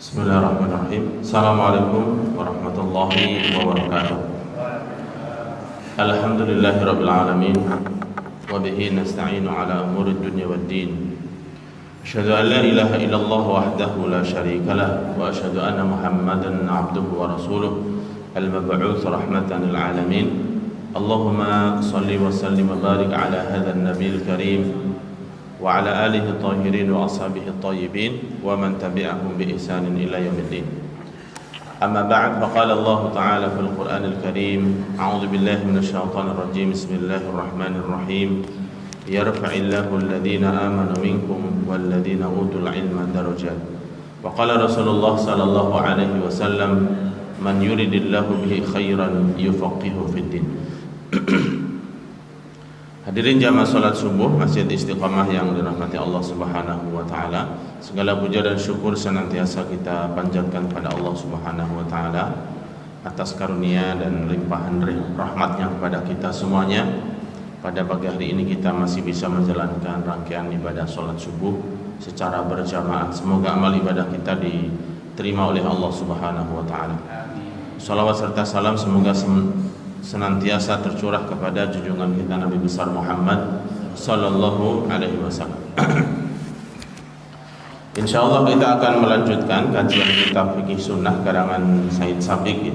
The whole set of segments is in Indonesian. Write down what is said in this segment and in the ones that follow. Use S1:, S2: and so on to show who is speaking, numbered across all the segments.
S1: Bismillahirrahmanirrahim. Assalamualaikum warahmatullahi wabarakatuh. Alhamdulillahirabbil alamin wa bihi nasta'inu ala umuri dunya waddin. Asyhadu an la ilaha illallah wahdahu la syarika lah wa asyhadu anna Muhammadan 'abduhu wa rasuluh al-mab'uts rahmatan lil alamin. Allahumma shalli wa sallim wa barik ala hadzal nabiyil karim wa ala alihi tahirin wa ashabihi tayyibin wa man tabi'ahum bi ihsanin ila yaumiddin. Amma ba'd, faqala Allah ta'ala fil Qur'anil Karim, a'udzu billahi minasyaitonir rajim. Bismillahirrahmanirrahim. Yarfa'illahu alladhina amanu minkum walladhina utul ilma darajat. Wa qala Rasulullah sallallahu alaihi wasallam, man yuridillahu bihi khairan yufaqihu fid din. Hadirin jamaah salat subuh Masjid Istiqamah yang dirahmati Allah Subhanahu wa taala. Segala puja dan syukur senantiasa kita panjatkan kepada Allah Subhanahu wa taala atas karunia dan limpahan rahmatnya kepada kita semuanya. Pada pagi hari ini kita masih bisa menjalankan rangkaian ibadah salat subuh secara berjamaah. Semoga amal ibadah kita diterima oleh Allah Subhanahu wa taala. Shalawat serta salam semoga senantiasa tercurah kepada junjungan kita Nabi besar Muhammad sallallahu alaihi wasallam. Insyaallah kita akan melanjutkan kajian kitab Fikih Sunnah karangan Said Sabiq.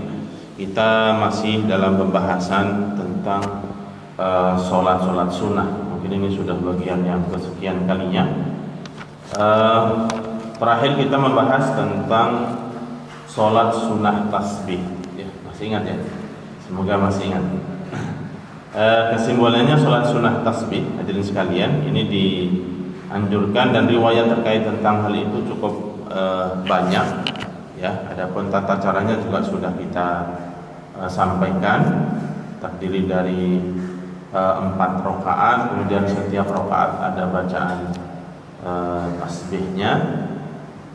S1: Kita masih dalam pembahasan tentang sholat sunnah. Mungkin ini sudah bagian yang kesekian kalinya. Terakhir kita membahas tentang sholat sunnah tasbih. Ya, masih ingat ya? Semoga masih ingat. Kesimpulannya sholat sunnah tasbih, hadirin sekalian, ini dianjurkan dan riwayat terkait tentang hal itu cukup banyak. Ya, adapun tata caranya juga sudah kita sampaikan. Terdiri dari 4 rakaat, kemudian setiap rakaat ada bacaan tasbihnya.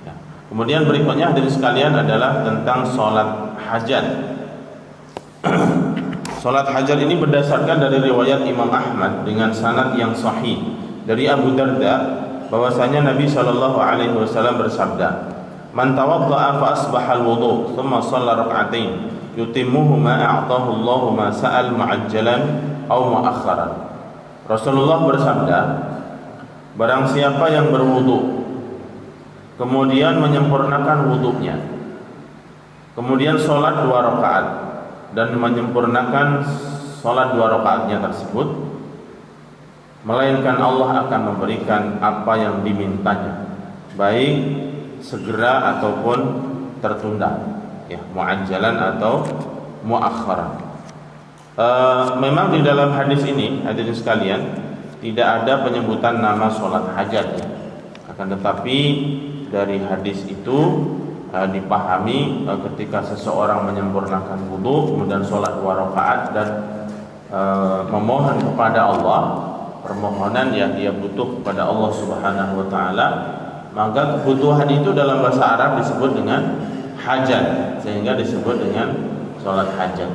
S1: Ya. Kemudian berikutnya hadirin sekalian adalah tentang sholat hajat. Salat hajat ini berdasarkan dari riwayat Imam Ahmad dengan sanad yang sahih dari Abu Darda bahwasanya Nabi sallallahu alaihi wasallam bersabda, "Man tawadda'a fa asbaha al-wudu, thumma shalla rak'atain, yutimmuhu ma a'tahu Allahu ma sa'al mu'ajjalan aw mu'akhkharan." Rasulullah bersabda, barang siapa yang berwudu kemudian menyempurnakan wudunya, kemudian sholat 2 rakaat dan menyempurnakan sholat 2 rakaatnya tersebut, melainkan Allah akan memberikan apa yang dimintanya, baik segera ataupun tertunda, ya, mu'ajjalan atau mu'akhkharan. Memang di dalam hadis ini hadirin sekalian tidak ada penyebutan nama sholat hajat, ya. Akan tetapi dari hadis itu dipahami ketika seseorang menyempurnakan wudu kemudian sholat 2 rakaat dan memohon kepada Allah permohonan yang dia butuh kepada Allah Subhanahu wa taala, maka kebutuhan itu dalam bahasa Arab disebut dengan hajat, sehingga disebut dengan sholat hajat.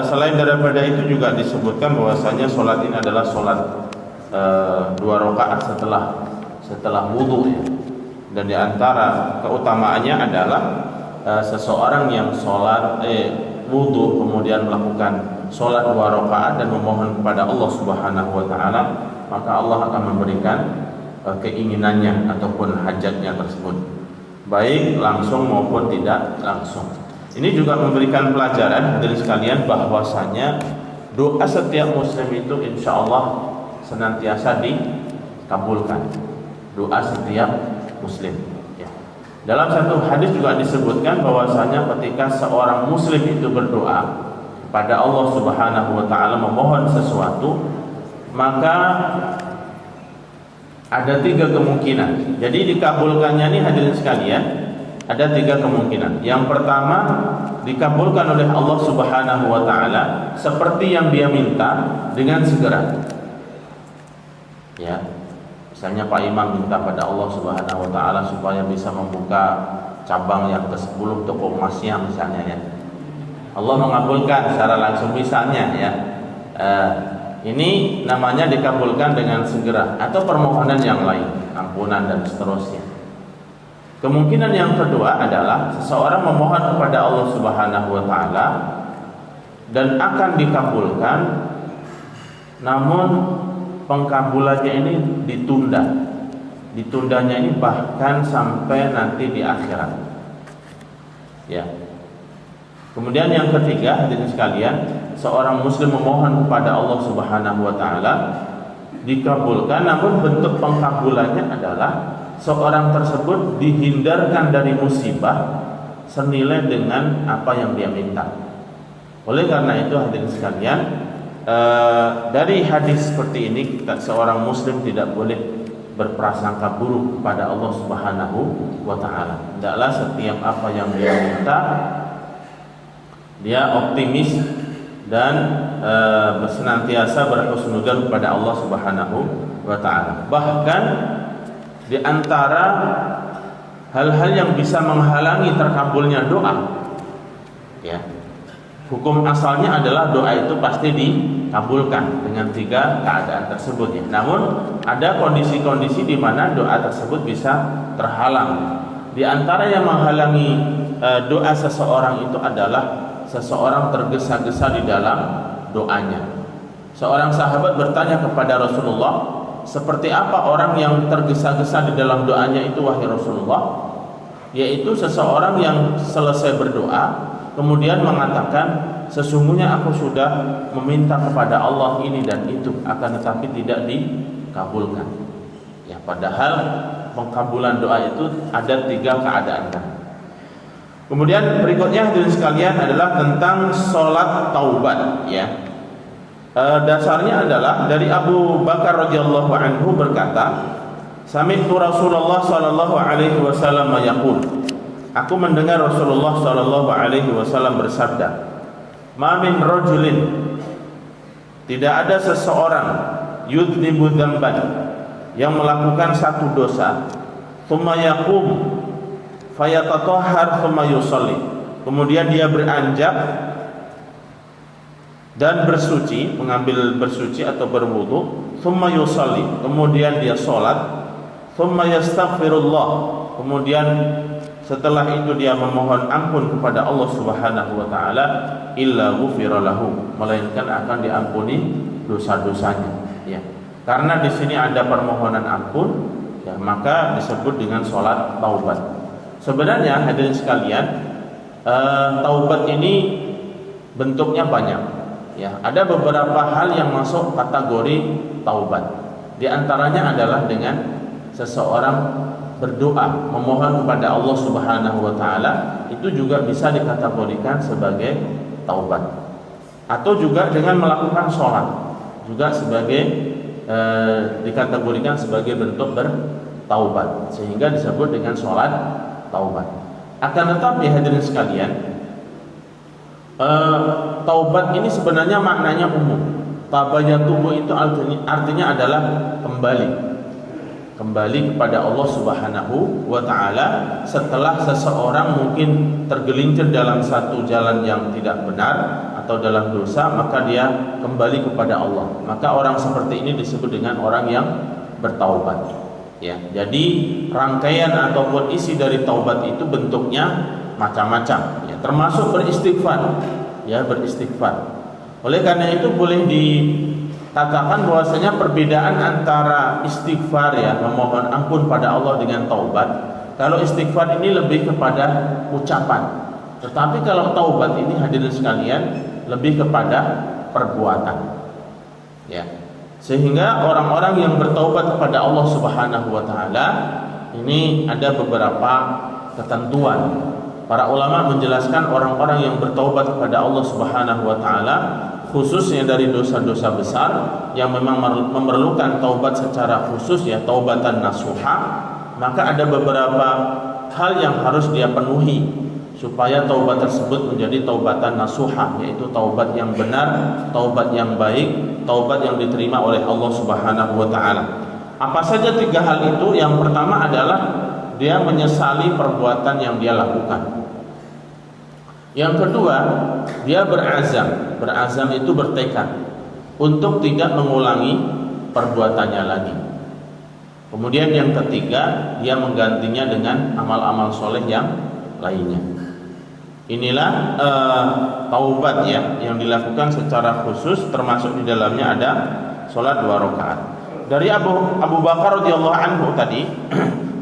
S1: Selain daripada itu juga disebutkan bahwasanya sholat ini adalah sholat 2 rakaat setelah wudu, ya. Dan di antara keutamaannya adalah seseorang yang sholat wudu kemudian melakukan sholat 2 rakaat dan memohon kepada Allah Subhanahu wa taala, maka Allah akan memberikan keinginannya ataupun hajatnya tersebut, baik langsung maupun tidak langsung. Ini juga memberikan pelajaran dari sekalian bahwasanya doa setiap muslim itu insya Allah senantiasa dikabulkan. Doa setiap muslim, ya. Dalam satu hadis juga disebutkan bahwasanya ketika seorang muslim itu berdoa kepada Allah Subhanahu wa taala memohon sesuatu, maka ada 3 kemungkinan. Jadi dikabulkannya ini hadirin sekalian ada 3 kemungkinan. Yang pertama, dikabulkan oleh Allah Subhanahu wa taala seperti yang dia minta dengan segera. Ya. Misalnya Pak Imam minta pada Allah Subhanahu wa taala supaya bisa membuka cabang yang ke-10 toko emasnya misalnya, ya. Allah mengabulkan secara langsung misalnya, ya. Ini namanya dikabulkan dengan segera, atau permohonan yang lain, ampunan dan seterusnya. Kemungkinan yang kedua adalah seseorang memohon kepada Allah Subhanahu wa taala dan akan dikabulkan, namun pengkabulannya ini ditunda. Ditundanya ini bahkan sampai nanti di akhirat. Ya. Kemudian yang ketiga, hadirin sekalian, seorang muslim memohon kepada Allah Subhanahu wa taala dikabulkan, namun bentuk pengkabulannya adalah seorang tersebut dihindarkan dari musibah senilai dengan apa yang dia minta. Oleh karena itu hadirin sekalian, dari hadis seperti ini seorang muslim tidak boleh berprasangka buruk kepada Allah Subhanahu wa taala. Hendaklah setiap apa yang dia minta dia optimis dan senantiasa berhusnudzon kepada Allah Subhanahu wa taala. Bahkan di antara hal-hal yang bisa menghalangi terkabulnya doa, ya, hukum asalnya adalah doa itu pasti dikabulkan dengan 3 keadaan tersebut, ya. Namun ada kondisi-kondisi di mana doa tersebut bisa terhalang. Di antara yang menghalangi doa seseorang itu adalah seseorang tergesa-gesa di dalam doanya. Seorang sahabat bertanya kepada Rasulullah, seperti apa orang yang tergesa-gesa di dalam doanya itu wahai Rasulullah? Yaitu seseorang yang selesai berdoa kemudian mengatakan, sesungguhnya aku sudah meminta kepada Allah ini dan itu, akan tetapi tidak dikabulkan. Ya, padahal pengkabulan doa itu ada 3 keadaan. Kemudian berikutnya hadirin sekalian adalah tentang sholat taubat, ya. Dasarnya adalah dari Abu Bakar radhiyallahu anhu berkata, sami'tu Rasulullah sallallahu alaihi wasallam yaqul, aku mendengar Rasulullah sallallahu alaihi wasallam bersabda, ma min rajulin, tidak ada seseorang yudnibu dzamban, yang melakukan satu dosa, thumma yaqum fayatatahhar thumma yusalli, kemudian dia beranjak dan bersuci, mengambil bersuci atau berwudu, thumma yusalli, kemudian dia sholat, thumma yastaghfirullah, kemudian setelah itu dia memohon ampun kepada Allah Subhanahu wa taala, illa ghufira lahu, melainkan akan diampuni dosa-dosanya, ya. Karena di sini ada permohonan ampun, ya, maka disebut dengan sholat taubat. Sebenarnya hadirin sekalian, taubat ini bentuknya banyak. Ya, ada beberapa hal yang masuk kategori taubat. Di antaranya adalah dengan seseorang berdoa, memohon kepada Allah Subhanahu wa taala, itu juga bisa dikategorikan sebagai taubat. Atau juga dengan melakukan sholat, juga sebagai dikategorikan sebagai bentuk bertaubat, sehingga disebut dengan sholat taubat. Akan tetapi hadirin sekalian, taubat ini sebenarnya maknanya umum. Tabayatubu itu artinya adalah kembali kepada Allah Subhanahu wa taala setelah seseorang mungkin tergelincir dalam satu jalan yang tidak benar atau dalam dosa, maka dia kembali kepada Allah. Maka orang seperti ini disebut dengan orang yang bertaubat. Ya, jadi rangkaian ataupun isi dari taubat itu bentuknya macam-macam, ya, termasuk beristighfar, ya, beristighfar. Oleh karena itu boleh dikatakan bahwasanya perbedaan antara istighfar, ya, memohon ampun pada Allah, dengan taubat. Kalau istighfar ini lebih kepada ucapan, tetapi kalau taubat ini hadirin sekalian lebih kepada perbuatan, ya. Sehingga orang-orang yang bertaubat kepada Allah Subhanahu wa taala ini ada beberapa ketentuan. Para ulama menjelaskan orang-orang yang bertaubat kepada Allah Subhanahu wa taala, khususnya dari dosa-dosa besar yang memang memerlukan taubat secara khusus, ya, taubatan nasuha, maka ada beberapa hal yang harus dia penuhi supaya taubat tersebut menjadi taubatan nasuha, yaitu taubat yang benar, taubat yang baik, taubat yang diterima oleh Allah Subhanahu wa taala. Apa saja 3 hal itu? Yang pertama adalah dia menyesali perbuatan yang dia lakukan. Yang kedua, dia berazam. Berazam itu bertekad untuk tidak mengulangi perbuatannya lagi. Kemudian yang ketiga, dia menggantinya dengan amal-amal soleh yang lainnya. Inilah taubat ya, yang dilakukan secara khusus, termasuk di dalamnya ada sholat 2 rakaat. Dari Abu Bakar radhiyallahu anhu tadi,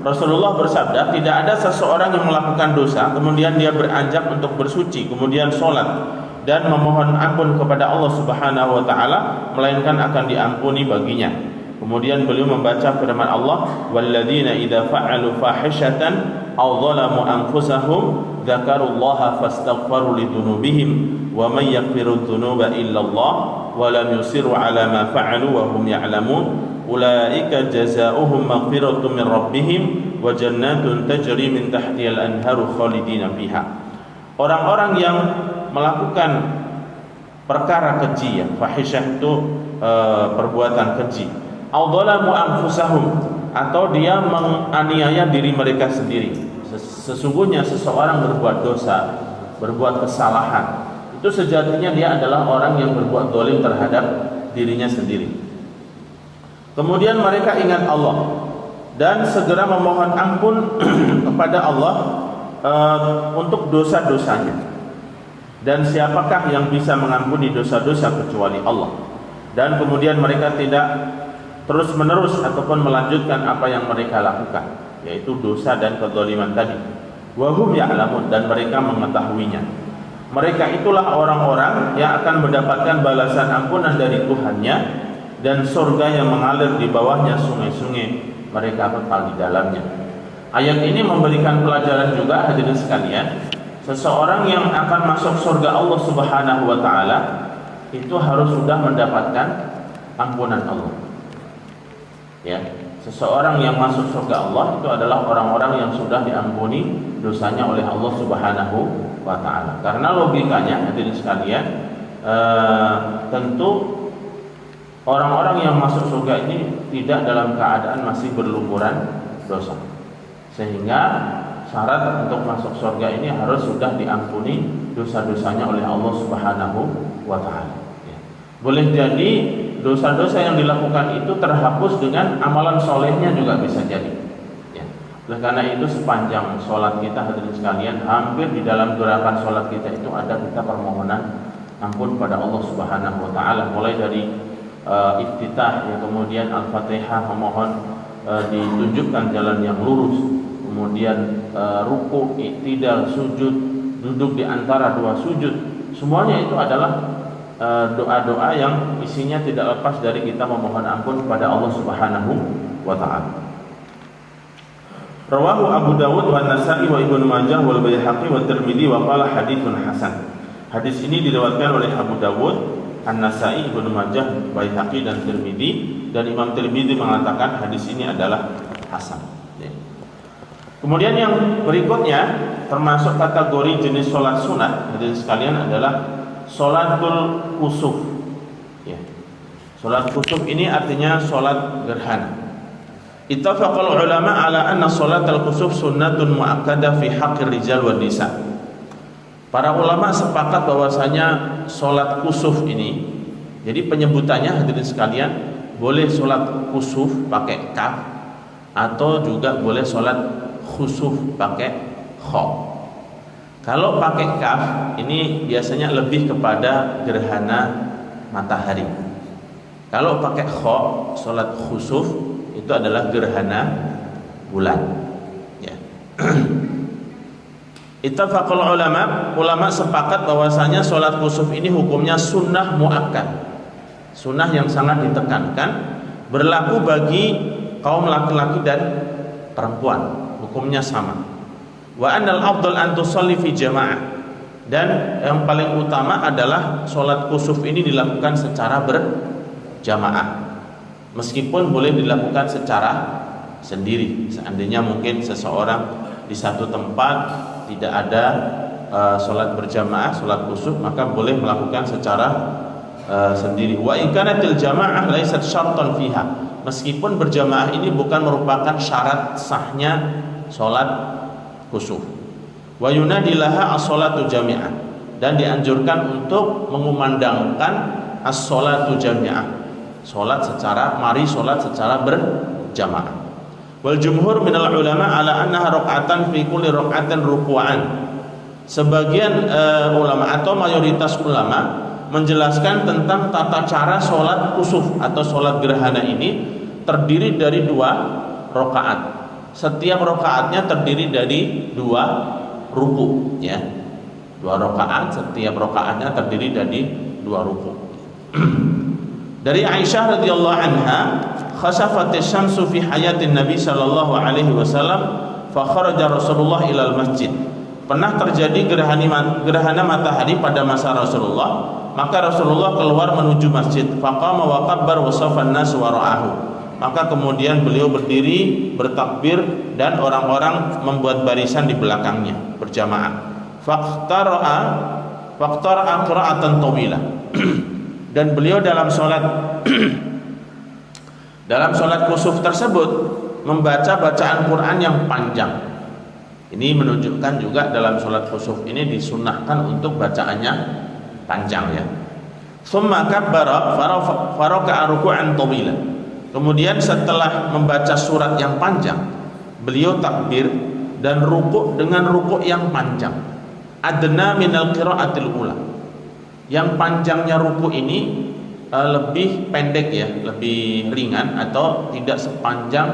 S1: Rasulullah bersabda, tidak ada seseorang yang melakukan dosa kemudian dia beranjak untuk bersuci, kemudian sholat dan memohon ampun kepada Allah Subhanahu wa taala, melainkan akan diampuni baginya. Kemudian beliau membaca firman Allah, walladzina idza fa'alu fahishatan aw zalamu anfusahum dzakarullaha fastaghfaru lidzunubihim wa may yaghfiru dzunuba illallah wa lam yusiru ala ma fa'alu wa hum ya'lamun ulaika jazaohum maghfiratun min rabbihim wa jannatun tajri min tahtihal anharu khalidina fiha. Orang-orang yang melakukan perkara keji ya, fahisyah itu perbuatan keji. Adzalamu anfusahum, atau dia menganiaya diri mereka sendiri. Sesungguhnya seseorang berbuat dosa, berbuat kesalahan, itu sejatinya dia adalah orang yang berbuat zalim terhadap dirinya sendiri. Kemudian mereka ingat Allah dan segera memohon ampun kepada Allah untuk dosa-dosanya. Dan siapakah yang bisa mengampuni dosa-dosa kecuali Allah? Dan kemudian mereka tidak terus-menerus ataupun melanjutkan apa yang mereka lakukan, yaitu dosa dan kezaliman tadi. Wa hum ya'lamun, dan mereka mengetahuinya. Mereka itulah orang-orang yang akan mendapatkan balasan ampunan dari Tuhannya dan surga yang mengalir di bawahnya sungai-sungai, mereka kekal di dalamnya. Ayat ini memberikan pelajaran juga, hadirin sekalian, seseorang yang akan masuk surga Allah Subhanahu wa taala itu harus sudah mendapatkan ampunan Allah. Ya, seseorang yang masuk surga Allah itu adalah orang-orang yang sudah diampuni dosanya oleh Allah Subhanahu wa taala. Karena logikanya, hadirin sekalian, tentu orang-orang yang masuk surga ini tidak dalam keadaan masih berlumuran dosa. Sehingga syarat untuk masuk surga ini harus sudah diampuni dosa-dosanya oleh Allah Subhanahu wa taala. Ya. Boleh jadi dosa-dosa yang dilakukan itu terhapus dengan amalan solehnya juga bisa jadi. Ya. Oleh karena itu sepanjang sholat kita, hadirin sekalian, hampir di dalam gerakan sholat kita itu ada kita permohonan ampun pada Allah Subhanahu wa taala, mulai dari iftitah ya, kemudian al-fatihah, memohon ditunjukkan jalan yang lurus, kemudian ruku, i'tidal, sujud, duduk di antara dua sujud, semuanya itu adalah doa-doa yang isinya tidak lepas dari kita memohon ampun kepada Allah Subhanahu wa taala. Rawahu Abu Dawud wa Nasa'i wa Ibnu Majah wal Baihaqi wa Tirmidzi wa qala haditsun hasan. Hadis ini diriwayatkan oleh Abu Dawud, An-Nasa'i, Ibnu Majah, Baihaqi dan Tirmidzi, dan Imam Tirmidzi mengatakan hadis ini adalah hasan. Kemudian yang berikutnya termasuk kategori jenis sholat sunat, hadirin sekalian, adalah sholatul kusuf. Ya. Sholat kusuf ini artinya sholat gerhana. Ittafaqal ulama ala anna sholatul kusuf sunnatun muakkadah fi haqqir rijal wan nisa. Para ulama sepakat bahwasanya sholat kusuf ini, jadi penyebutannya, hadirin sekalian, boleh sholat kusuf pakai kaf atau juga boleh sholat khusuf pakai kha. Kalau pakai kaf ini biasanya lebih kepada gerhana matahari. Kalau pakai kha, sholat khusuf itu adalah gerhana bulan. Ya. Ittafaqul ulama sepakat bahwasanya sholat khusuf ini hukumnya sunnah muakkad, sunnah yang sangat ditekankan, berlaku bagi kaum laki-laki dan perempuan, hukumnya sama. Wa annal afdal an tusalli fi jamaah, dan yang paling utama adalah sholat kusuf ini dilakukan secara berjamaah, meskipun boleh dilakukan secara sendiri. Seandainya mungkin seseorang di satu tempat tidak ada sholat berjamaah, sholat kusuf, maka boleh melakukan secara sendiri. Wa in kanatil jamaah laysat syartan fiha, meskipun berjamaah ini bukan merupakan syarat sahnya sholat kusuf. Wa yunadilaha as-sholatu jami'ah, dan dianjurkan untuk mengumandangkan as-sholatu jami'ah, mari sholat secara berjamaah. Wal jumhur minal ulama ala annaha raq'atan fi kulli raq'atin ruku'an. Sebagian ulama atau mayoritas ulama menjelaskan tentang tata cara sholat kusuf atau sholat gerhana ini terdiri dari 2 rakaat. Setiap rakaatnya terdiri dari 2 ruku, ya. 2 rakaat, setiap rakaatnya terdiri dari 2 ruku. Dari Aisyah radhiyallahu anha, khasafatis syamsu fi hayatin Nabi sallallahu alaihi wasallam fa kharaja Rasulullah ilal masjid. Pernah terjadi gerhana matahari pada masa Rasulullah, maka Rasulullah keluar menuju masjid. Faqama wa kabbar wa safan nas wara'ahu. Maka kemudian beliau berdiri, bertakbir, dan orang-orang membuat barisan di belakangnya berjamaah. Faqtara'a qira'atan tawilah. Dan beliau dalam sholat kusuf tersebut membaca bacaan Quran yang panjang. Ini menunjukkan juga dalam sholat kusuf ini disunnahkan untuk bacaannya panjang, ya. Tsumma kabbara faraka'a ruku'an tawilan. Kemudian setelah membaca surat yang panjang, beliau takbir dan rukuk dengan rukuk yang panjang. Adna minal qira'atil ula. Yang panjangnya ruku ini lebih pendek, ya, lebih ringan atau tidak sepanjang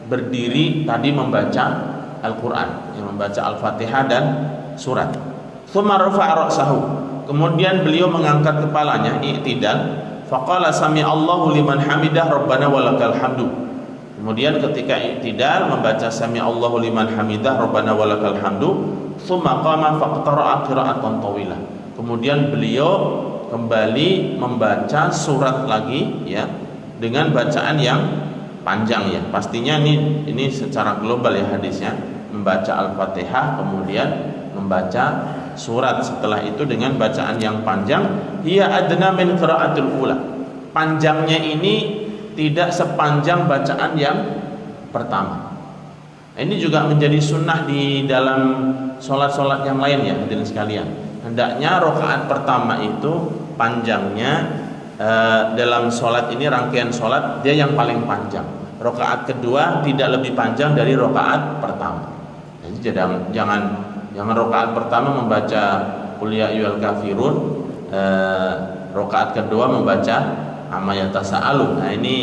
S1: berdiri tadi membaca Al-Qur'an, yang membaca Al-Fatihah dan surat. Tsumma rafa'a ra'sahu. Kemudian beliau mengangkat kepalanya, i'tidal. Faqala sami'allahu liman hamidah rabbana walakal hamdu. Kemudian ketika i'tidal membaca sami'allahu liman hamidah rabbana walakal hamdu, tsumma qama faqtara'a qira'atan tawilah. Kemudian beliau kembali membaca surat lagi, ya, dengan bacaan yang panjang, ya. Pastinya ini secara global, ya, hadisnya. Membaca Al-Fatihah kemudian membaca surat setelah itu dengan bacaan yang panjang. Hiya adna min qira'atul ula. Panjangnya ini tidak sepanjang bacaan yang pertama. Ini juga menjadi sunnah di dalam sholat-sholat yang lain, ya, hadirin sekalian. Hendaknya rakaat pertama itu panjangnya dalam sholat ini, rangkaian sholat dia yang paling panjang. Rakaat kedua tidak lebih panjang dari rakaat pertama. Jadi jangan rakaat pertama membaca Qul ya ayyuhal kafirun, rakaat kedua membaca amma yatasaalun. Nah, ini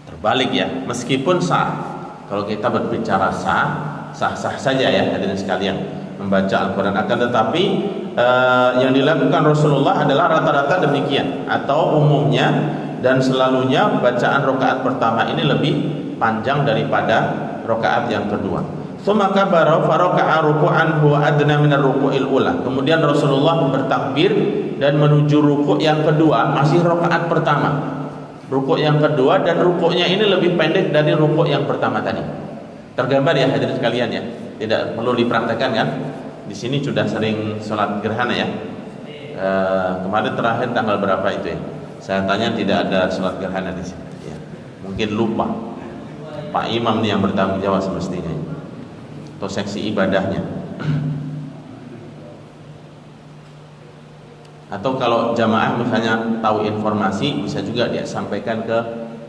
S1: terbalik, ya. Meskipun sah, kalau kita berbicara sah saja, ya, hadirin sekalian, membaca Al-Quran, akan tetapi yang dilakukan Rasulullah adalah rata-rata demikian atau umumnya dan selalunya bacaan rakaat pertama ini lebih panjang daripada rakaat yang kedua. Tsumma kabbara faraka'a ruku'an huwa adna min ar-ruku'il ula. Kemudian Rasulullah bertakbir dan menuju rukuk yang kedua, masih rakaat pertama. Rukuk yang kedua, dan rukuknya ini lebih pendek dari rukuk yang pertama tadi. Tergambar, ya, hadirin sekalian, ya. Tidak perlu dipraktekkan, kan? Di sini sudah sering sholat gerhana, ya. Kemarin terakhir tanggal berapa itu, ya? Saya tanya tidak ada sholat gerhana di sini, ya. Mungkin lupa. Pak Imam nih yang bertanggung jawab semestinya, atau seksi ibadahnya. Atau kalau jamaah misalnya tahu informasi, bisa juga dia sampaikan ke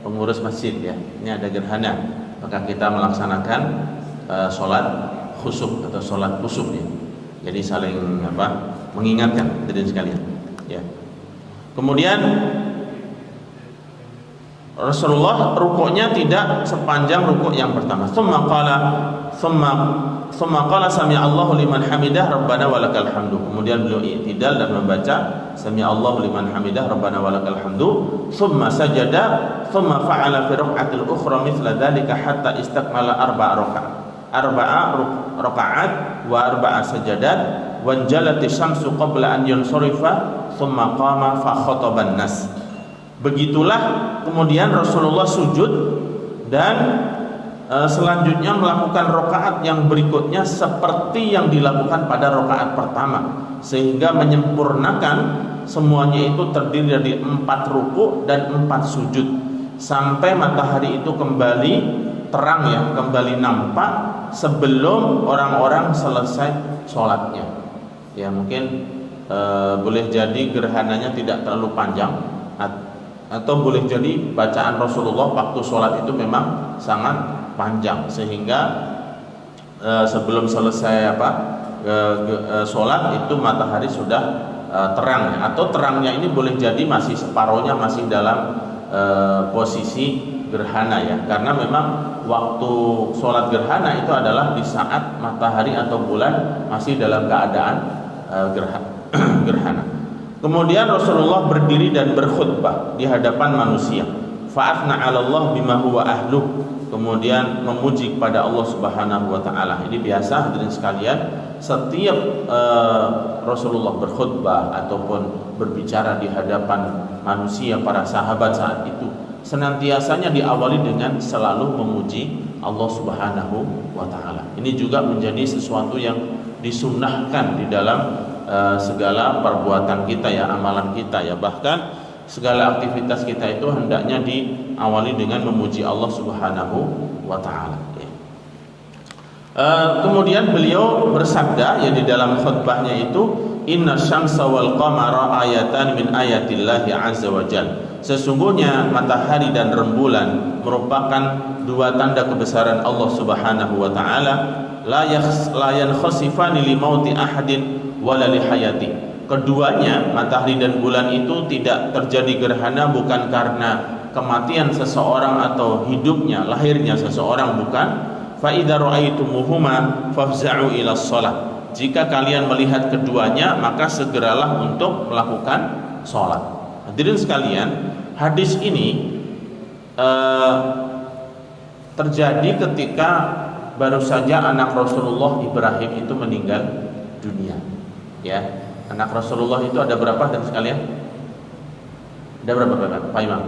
S1: pengurus masjid, ya. Ini ada gerhana, maka kita melaksanakan sholat khusuf atau sholat kusuf, ya. Jadi saling mengingatkan hadirin sekalian, ya. Kemudian Rasulullah rukuknya tidak sepanjang rukuk yang pertama. Tsumma qala sami'allahu liman hamidah rabbana walakal hamdu. Kemudian beliau i'tidal dan membaca sami'allahu liman hamidah rabbana walakal hamdu. Tsumma sajada, tsumma fa'ala fi rak'atil ukhra mithla dzalika hatta istakmala arba'a rakaat wa arba'a sajadat wa jalati syamsu qabla an yansarifa tsumma qama fa khataban nas. Begitulah kemudian Rasulullah sujud dan selanjutnya melakukan rakaat yang berikutnya seperti yang dilakukan pada rakaat pertama, sehingga menyempurnakan semuanya itu terdiri dari 4 ruku dan 4 sujud sampai matahari itu kembali terang, ya, kembali nampak sebelum orang-orang selesai sholatnya. Ya, mungkin boleh jadi gerhananya tidak terlalu panjang, atau boleh jadi bacaan Rasulullah waktu sholat itu memang sangat panjang sehingga sebelum selesai sholat itu matahari sudah terang ya. Atau terangnya ini boleh jadi masih separohnya masih dalam posisi gerhana ya, karena memang waktu sholat gerhana itu adalah di saat matahari atau bulan masih dalam keadaan gerhana. Kemudian Rasulullah berdiri dan berkhutbah di hadapan manusia. Fa'athna 'ala Allah bima huwa ahluh. Kemudian memuji kepada Allah Subhanahu wa taala. Ini biasa hadirin sekalian, setiap Rasulullah berkhutbah ataupun berbicara di hadapan manusia, para sahabat saat itu senantiasanya diawali dengan selalu memuji Allah Subhanahu wa taala. Ini juga menjadi sesuatu yang disunnahkan di dalam segala perbuatan kita ya, amalan kita ya, bahkan segala aktivitas kita itu hendaknya diawali dengan memuji Allah Subhanahu wa taala ya. Kemudian beliau bersabda ya di dalam khutbahnya itu, inna syamsa wal qamara ayatan min ayatillahi azza wa jalla. Sesungguhnya matahari dan rembulan merupakan dua tanda kebesaran Allah Subhanahu wa taala, la yankhasifani li mauti ahadin wala li hayati. Keduanya, matahari dan bulan itu tidak terjadi gerhana bukan karena kematian seseorang atau hidupnya, lahirnya seseorang, bukan. Fa idza ra'aitumuhuma fafza'u ila shalah. Jika kalian melihat keduanya, maka segeralah untuk melakukan salat. Hadirin sekalian, hadis ini terjadi ketika baru saja anak Rasulullah Ibrahim itu meninggal dunia. Ya, anak Rasulullah itu ada berapa dan sekalian? Ada berapa Pak Imam?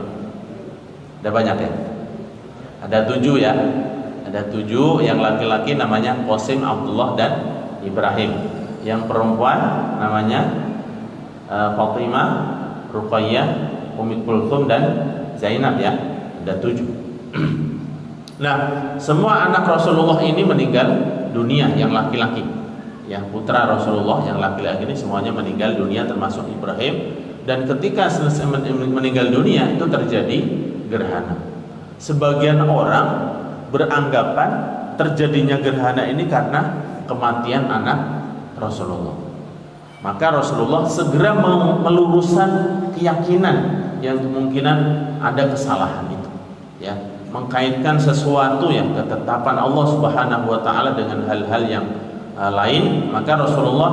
S1: Ada banyak ya? Ada 7 ya. Ada 7, yang laki-laki namanya Qasim, Abdullah dan Ibrahim. Yang perempuan namanya Fatimah, Ruqayyah, Ummi Kulthum dan Zainab ya. Ada 7. Nah, semua anak Rasulullah ini meninggal dunia yang laki-laki. Ya, putra Rasulullah yang laki-laki ini semuanya meninggal dunia termasuk Ibrahim. Dan ketika selesai meninggal dunia itu terjadi gerhana. Sebagian orang beranggapan terjadinya gerhana ini karena kematian anak Rasulullah. Maka Rasulullah segera meluruskan keyakinan yang kemungkinan ada kesalahan itu. Ya, mengkaitkan sesuatu yang ketetapan Allah Subhanahu wa taala dengan hal-hal yang lain, maka Rasulullah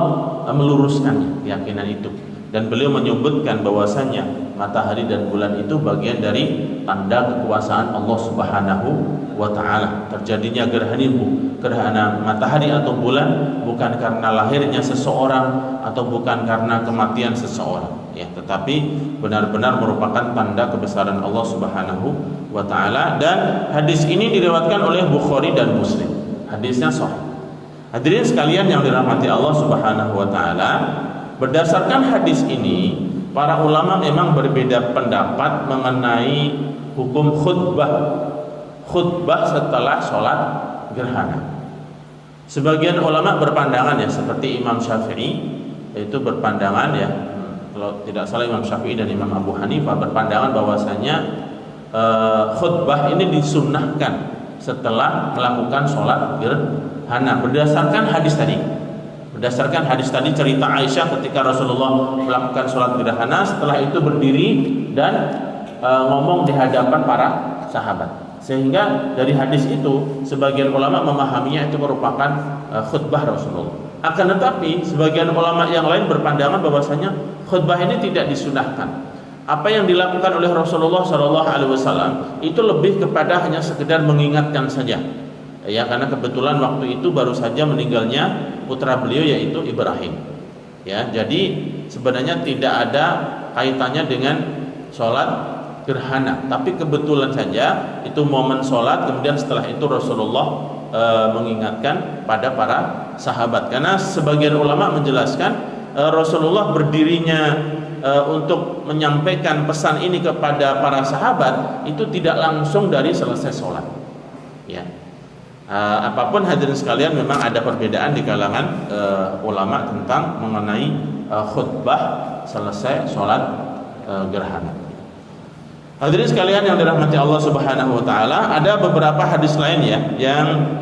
S1: meluruskan keyakinan itu, dan beliau menyebutkan bahwasanya matahari dan bulan itu bagian dari tanda kekuasaan Allah Subhanahu wa taala. Terjadinya gerhana matahari atau bulan bukan karena lahirnya seseorang atau bukan karena kematian seseorang ya, tetapi benar-benar merupakan tanda kebesaran Allah Subhanahu wa taala. Dan hadis ini diriwayatkan oleh Bukhari dan Muslim. Hadisnya sahih. Hadirin sekalian yang dirahmati Allah Subhanahu wa taala, berdasarkan hadis ini para ulama memang berbeda pendapat mengenai hukum khutbah setelah sholat gerhana. Sebagian ulama berpandangan ya, seperti Imam Syafi'i, yaitu berpandangan ya, kalau tidak salah Imam Syafi'i dan Imam Abu Hanifah berpandangan bahwasanya khutbah ini disunnahkan setelah melakukan sholat gerhana berdasarkan hadis tadi. Berdasarkan hadis tadi, cerita Aisyah ketika Rasulullah melakukan sholat gerhana, setelah itu berdiri dan ngomong di hadapan para sahabat. Sehingga dari hadis itu sebagian ulama memahaminya itu merupakan khutbah Rasulullah. Akan tetapi sebagian ulama yang lain berpandangan bahwasanya khutbah ini tidak disunahkan. Apa yang dilakukan oleh Rasulullah SAW itu lebih kepada hanya sekedar mengingatkan saja. Ya, karena kebetulan waktu itu baru saja meninggalnya putra beliau yaitu Ibrahim. Ya, jadi sebenarnya tidak ada kaitannya dengan sholat gerhana, tapi kebetulan saja itu momen sholat. Kemudian setelah itu Rasulullah mengingatkan pada para sahabat. Karena sebagian ulama menjelaskan Rasulullah berdirinya untuk menyampaikan pesan ini kepada para sahabat itu tidak langsung dari selesai sholat. Ya. Apapun hadirin sekalian, memang ada perbedaan di kalangan ulama tentang mengenai khutbah selesai sholat gerhana. Hadirin sekalian yang dirahmati Allah Subhanahu wa taala, ada beberapa hadis lain ya yang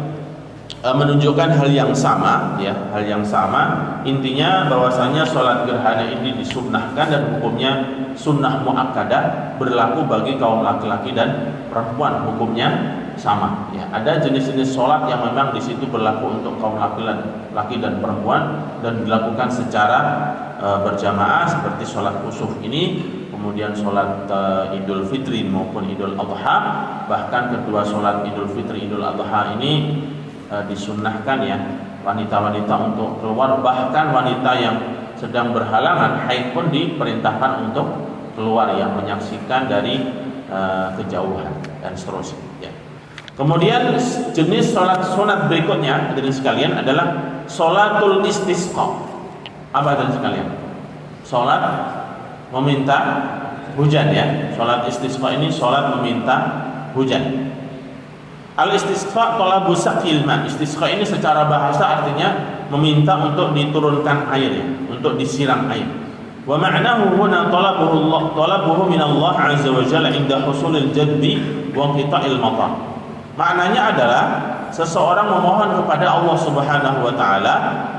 S1: menunjukkan hal yang sama ya, hal yang sama. Intinya bahwasanya salat gerhana ini disunnahkan dan hukumnya sunnah muakkadah, berlaku bagi kaum laki-laki dan perempuan, hukumnya sama ya. Ada jenis-jenis salat yang memang di situ berlaku untuk kaum laki-laki dan perempuan dan dilakukan secara berjamaah seperti salat kusuf ini, kemudian sholat Idul Fitri maupun Idul Adha. Bahkan kedua sholat Idul Fitri Idul Adha ini disunnahkan ya wanita-wanita untuk keluar, bahkan wanita yang sedang berhalangan haid pun diperintahkan untuk keluar ya, menyaksikan dari kejauhan dan seterusnya ya. Kemudian jenis sholat sunat berikutnya hadirin sekalian adalah sholatul istisqa. Apa hadirin sekalian? Sholat meminta hujan ya. Salat istisqa ini salat meminta hujan. Al-istisqa talabu saqil ma. Istisqa ini secara bahasa artinya meminta untuk diturunkan air ya, untuk disiram air. Wa ma'nahu huna talabuhu min Allah azza wa jalla inda husulil jadbi wa qita'il matar. Maknanya adalah seseorang memohon kepada Allah Subhanahu wa taala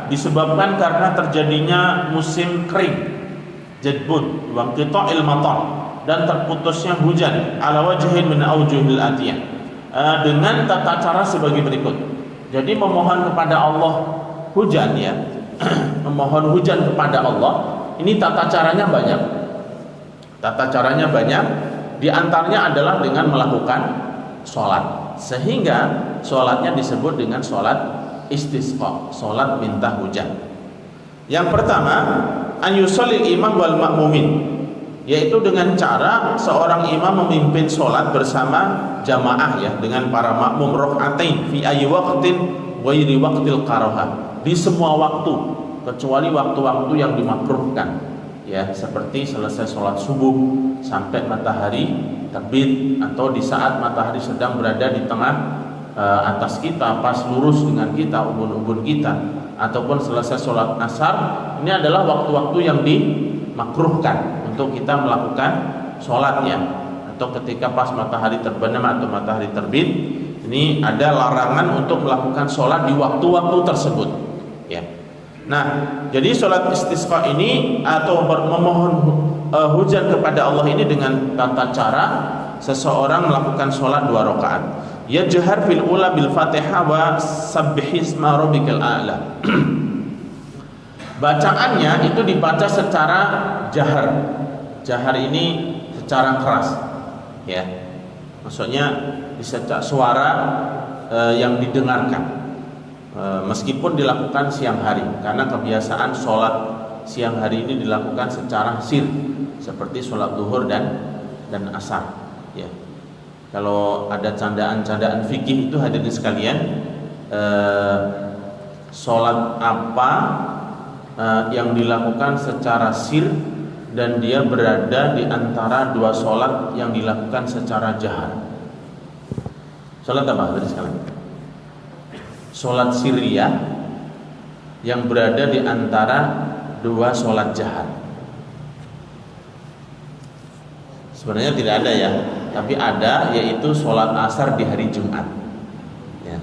S1: disebabkan karena terjadinya musim kering, jadbun wa qita'il matar, dan terputusnya hujan, ala wajhin min aujuhil atiyah, dengan tata cara sebagai berikut. Jadi memohon kepada Allah hujan ya memohon hujan kepada Allah ini tata caranya banyak. Tata caranya banyak, di antaranya adalah dengan melakukan sholat, sehingga sholatnya disebut dengan sholat istisqa, sholat minta hujan. Yang pertama, an yusallil imam wal ma'mumin, yaitu dengan cara seorang imam memimpin sholat bersama jamaah ya, dengan para makmum rakaatain fi ayyi waqtin ghairi waqtil karaha, di semua waktu kecuali waktu-waktu yang dimakruhkan ya, seperti selesai sholat subuh sampai matahari terbit, atau di saat matahari sedang berada di tengah atas kita, pas lurus dengan kita, ubun-ubun kita, ataupun selesai sholat asar. Ini adalah waktu-waktu yang dimakruhkan untuk kita melakukan sholatnya, atau ketika pas matahari terbenam atau matahari terbit, ini ada larangan untuk melakukan sholat di waktu-waktu tersebut ya. Nah, jadi sholat istisqa ini atau memohon hujan kepada Allah ini dengan tata cara seseorang melakukan sholat 2 rakaat. Yajhar fil ula bil Fatihah wa sabbihisma rabbikal a'la. Bacaannya itu dibaca secara jahar. Jahar ini secara keras ya. Maksudnya suara yang didengarkan. Meskipun dilakukan siang hari, karena kebiasaan sholat siang hari ini dilakukan secara sir, seperti sholat zuhur dan asar ya. Kalau ada candaan-candaan fikih itu hadirin sekalian, sholat apa yang dilakukan secara sir dan dia berada di antara 2 sholat yang dilakukan secara jahar. Sholat apa hadirin sekalian? Sholat sirriyah yang berada di antara 2 sholat jahar. Sebenarnya tidak ada ya, tapi ada, yaitu sholat asar di hari Jumat ya.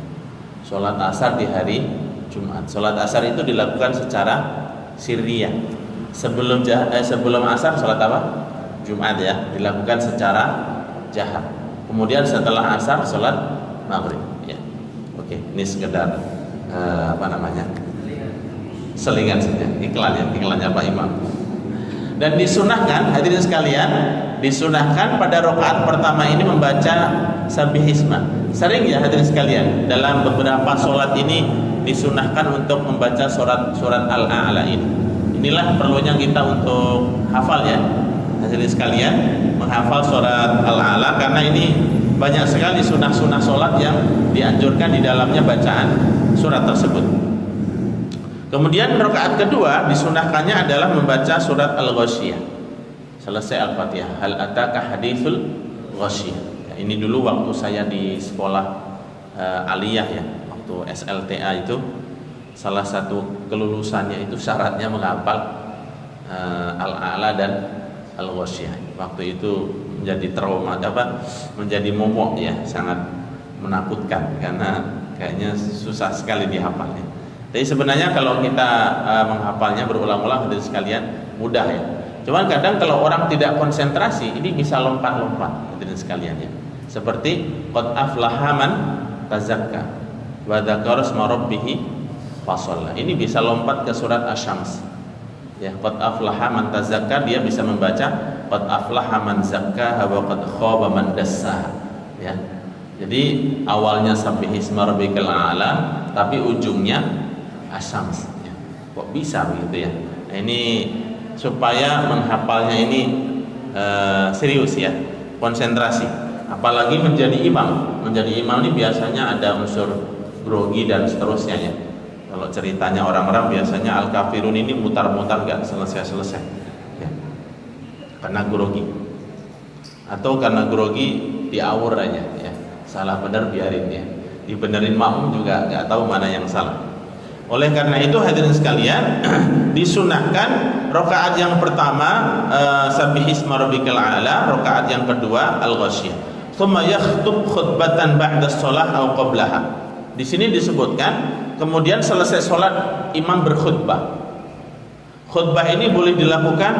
S1: Sholat asar di hari Jumat. Sholat asar itu dilakukan secara sirriyah. Sebelum asar sholat apa? Jumat ya, dilakukan secara jahar. Kemudian setelah asar sholat maghrib ya. Oke, ini sekedar selingan saja, iklannya Pak Imam. Dan disunahkan hadirin sekalian, disunahkan pada rakaat pertama ini membaca Sabbihisma. Sering ya hadirin sekalian, dalam beberapa sholat ini disunahkan untuk membaca surat Al-A'la ini. Inilah perlunya kita untuk hafal ya hadirin sekalian, menghafal surat Al-A'la, karena ini banyak sekali sunah-sunah sholat yang dianjurkan di dalamnya bacaan surat tersebut. Kemudian rakaat kedua disunahkannya adalah membaca surat Al-Ghasyiyah. Selesai Al-Fatihah, hal ataka haditsul ghasyiyah. Ya, ini dulu waktu saya di sekolah aliyah ya, waktu SLTA itu, salah satu kelulusannya itu syaratnya menghafal Al-A'la dan Al-Ghasyiyah. Waktu itu menjadi trauma menjadi momok ya, sangat menakutkan karena kayaknya susah sekali dihafalnya. Tapi sebenarnya kalau kita menghafalnya berulang-ulang hadirin sekalian mudah ya. Cuman kadang kalau orang tidak konsentrasi ini bisa lompat-lompat hadirin sekalian ya. Seperti qad aflaha man tazakka wa dzakara isma rabbih fasalla. Ini bisa lompat ke surat Asy-Syams. Ya, qad aflaha man tazakka, dia bisa membaca qad aflaha man zakkaha wa qad khaba man dassaha. Ya. Jadi awalnya sabbihisma rabbikal a'la tapi ujungnya Asy-Syams. Ya. Kok bisa begitu ya? Nah, ini supaya menghafalnya ini serius ya, konsentrasi. Apalagi menjadi imam. Menjadi imam ini biasanya ada unsur grogi dan seterusnya ya. Kalau ceritanya orang-orang biasanya al-kafirun ini mutar-mutar gak selesai-selesai ya. Karena grogi. Atau karena grogi diawur aja ya. Salah benar biarin ya. Dibenerin makmum juga gak tahu mana yang salah. Oleh karena itu hadirin sekalian, disunahkan rakaat yang pertama sabbihisma rabbikal a'la, rakaat yang kedua al-ghasyiyah. Tsumma yakhtub khutbatan ba'da shalah aw qablaha. Di sini disebutkan kemudian selesai sholat imam berkhutbah. Khutbah ini boleh dilakukan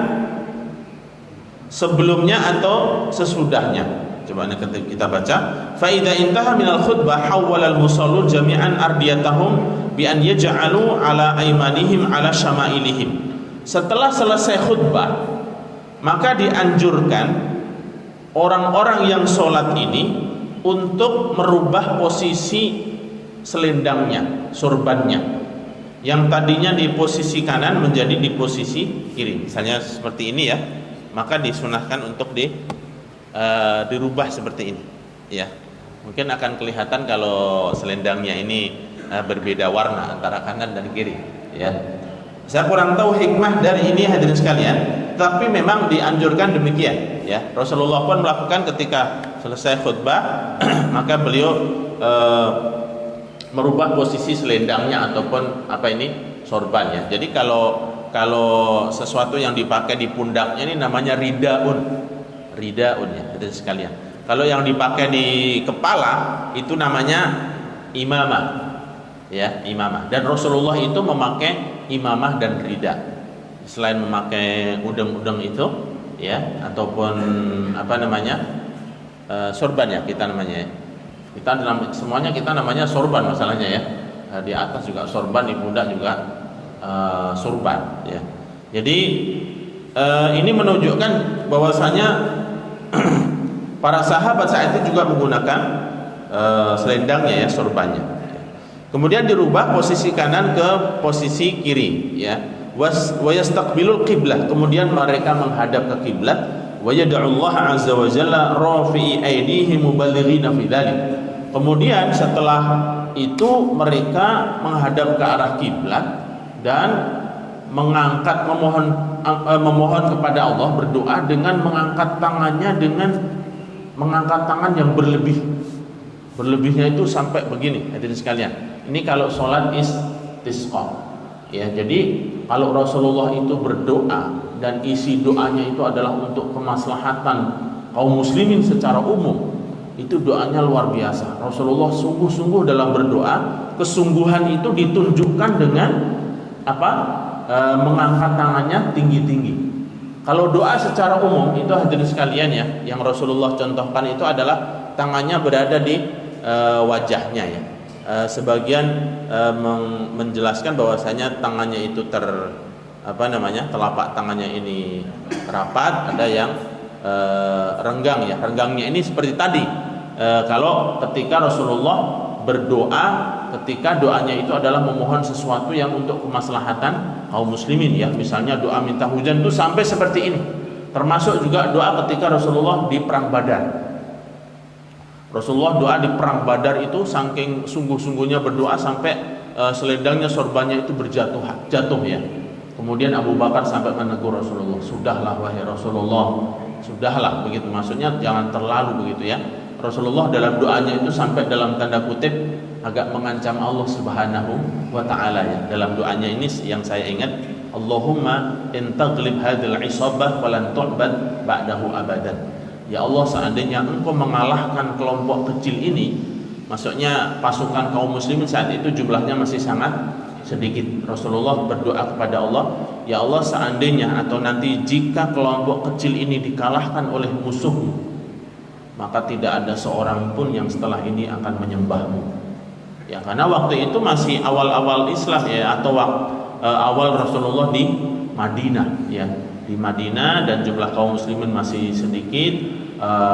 S1: sebelumnya atau sesudahnya. Coba kita baca. Fa idza intaha minal khutbah hawwala al-musallun jami'an ardiyatahum bi an yaj'alu ala aymanihim ala syama'ilihim. Setelah selesai khutbah, maka dianjurkan orang-orang yang sholat ini untuk merubah posisi selendangnya, surbannya, yang tadinya di posisi kanan menjadi di posisi kiri. Misalnya seperti ini ya, maka disunahkan untuk dirubah seperti ini ya. Mungkin akan kelihatan kalau selendangnya ini berbeda warna antara kanan dan kiri ya. Saya kurang tahu hikmah dari ini hadirin sekalian, tapi memang dianjurkan demikian ya. Rasulullah pun melakukan ketika selesai khutbah maka beliau merubah posisi selendangnya ataupun sorban ya. Jadi kalau sesuatu yang dipakai di pundaknya ini namanya ridaun ya, hadirin sekalian. Kalau yang dipakai di kepala itu namanya imamah ya, imamah. Dan Rasulullah itu memakai imamah dan rida. Selain memakai udeng-udeng itu ya, ataupun sorban ya kita namanya ya. Semuanya kita namanya sorban masalahnya ya. Di atas juga sorban, di pundak juga sorban ya. Jadi ini menunjukkan bahwasanya para sahabat saat itu juga menggunakan selendangnya ya, sorbannya. Kemudian dirubah posisi kanan ke posisi kiri ya. Wa yastaqbilul qiblah, kemudian mereka menghadap ke kiblat. Wa yad'ullaha azza wa jalla rafi'i aydihim muballighina fi dzalik. Kemudian setelah itu mereka menghadap ke arah kiblat dan memohon kepada Allah, berdoa dengan mengangkat tangannya, dengan mengangkat tangan yang berlebihnya itu sampai begini hadirin sekalian. Ini kalau sholat istisqa ya. Jadi kalau Rasulullah itu berdoa dan isi doanya itu adalah untuk kemaslahatan kaum muslimin secara umum, itu doanya luar biasa. Rasulullah sungguh-sungguh dalam berdoa. Kesungguhan itu ditunjukkan dengan mengangkat tangannya tinggi-tinggi. Kalau doa secara umum itu hadirin sekalian ya, yang Rasulullah contohkan itu adalah tangannya berada di wajahnya ya. Sebagian menjelaskan bahwasanya tangannya itu telapak tangannya ini rapat, ada yang renggang ya. Renggangnya ini seperti tadi. Kalau ketika Rasulullah berdoa, ketika doanya itu adalah memohon sesuatu yang untuk kemaslahatan kaum muslimin ya, misalnya doa minta hujan itu sampai seperti ini. Termasuk juga doa ketika Rasulullah di perang Badar. Rasulullah doa di perang Badar itu saking sungguh-sungguhnya berdoa sampai selendangnya, sorbannya itu jatuh ya. Kemudian Abu Bakar sampai menegur Rasulullah, "Sudahlah wahai Rasulullah, sudahlah," begitu, maksudnya jangan terlalu begitu ya. Rasulullah dalam doanya itu sampai dalam tanda kutip agak mengancam Allah Subhanahu wa taala ya. Dalam doanya ini yang saya ingat, Allahumma in taghlib hadhil isabah falan tu'bad ba'dahu abadan. ya Allah, seandainya engkau mengalahkan kelompok kecil ini, maksudnya pasukan kaum muslimin saat itu jumlahnya masih sangat sedikit. Rasulullah berdoa kepada Allah, ya Allah, seandainya atau nanti jika kelompok kecil ini dikalahkan oleh musuhmu, maka tidak ada seorang pun yang setelah ini akan menyembahmu. Ya, karena waktu itu masih awal-awal Islam ya, atau awal Rasulullah di Madinah ya, di Madinah, dan jumlah kaum muslimin masih sedikit.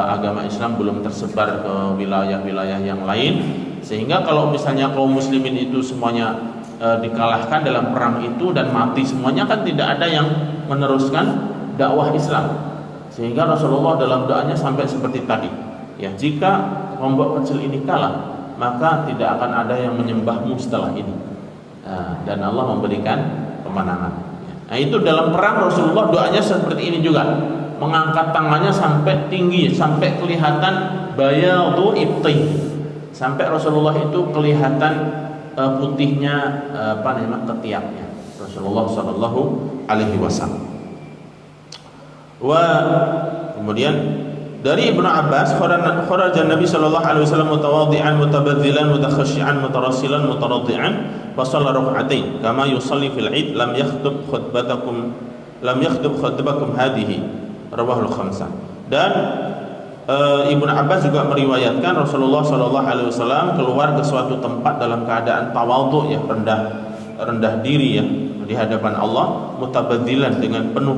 S1: Agama Islam belum tersebar ke wilayah-wilayah yang lain, sehingga kalau misalnya kaum muslimin itu semuanya dikalahkan dalam perang itu dan mati semuanya, kan tidak ada yang meneruskan dakwah Islam. Sehingga Rasulullah dalam doanya sampai seperti tadi ya, jika kelompok kecil ini kalah, maka tidak akan ada yang menyembahmu setelah ini, dan Allah memberikan kemenangan. Nah, itu dalam perang Rasulullah doanya seperti ini juga, mengangkat tangannya sampai tinggi, sampai kelihatan bayadu ibtih, sampai Rasulullah itu kelihatan putihnya ketiaknya Rasulullah sallallahu alaihi wasallam. Kemudian dari Ibnu Abbas, kharaja Nabi sallallahu alaihi wasallam mutawadhi'an mutabadzilan mutakhashshi'an mutarassilan mutaradhi'an wa shalla rak'atain kama yusalli fil 'id lam yakhtub khutbakum hadhihi, rawahul khamsah. Dan Ibnu Abbas juga meriwayatkan Rasulullah sallallahu alaihi wasallam keluar ke suatu tempat dalam keadaan tawadhu ya, rendah diri ya di hadapan Allah, mutabadzilan dengan penuh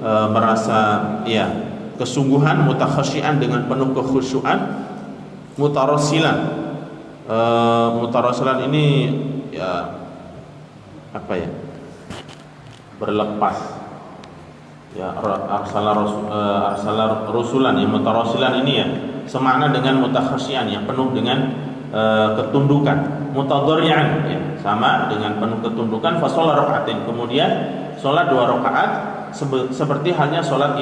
S1: merasa ya kesungguhan, mutakhasyian dengan penuh kekhusyuan, mutarassilan. Mutarassilan ini ya apa ya? Berlepas. Ya, arsala rusulan ya, mutarassilan ini ya semakna dengan mutakhasyian yang penuh dengan ketundukan, mutadharri'an ya sama dengan penuh ketundukan. Fa shalla rak'atain, kemudian salat 2 rakaat seperti halnya salat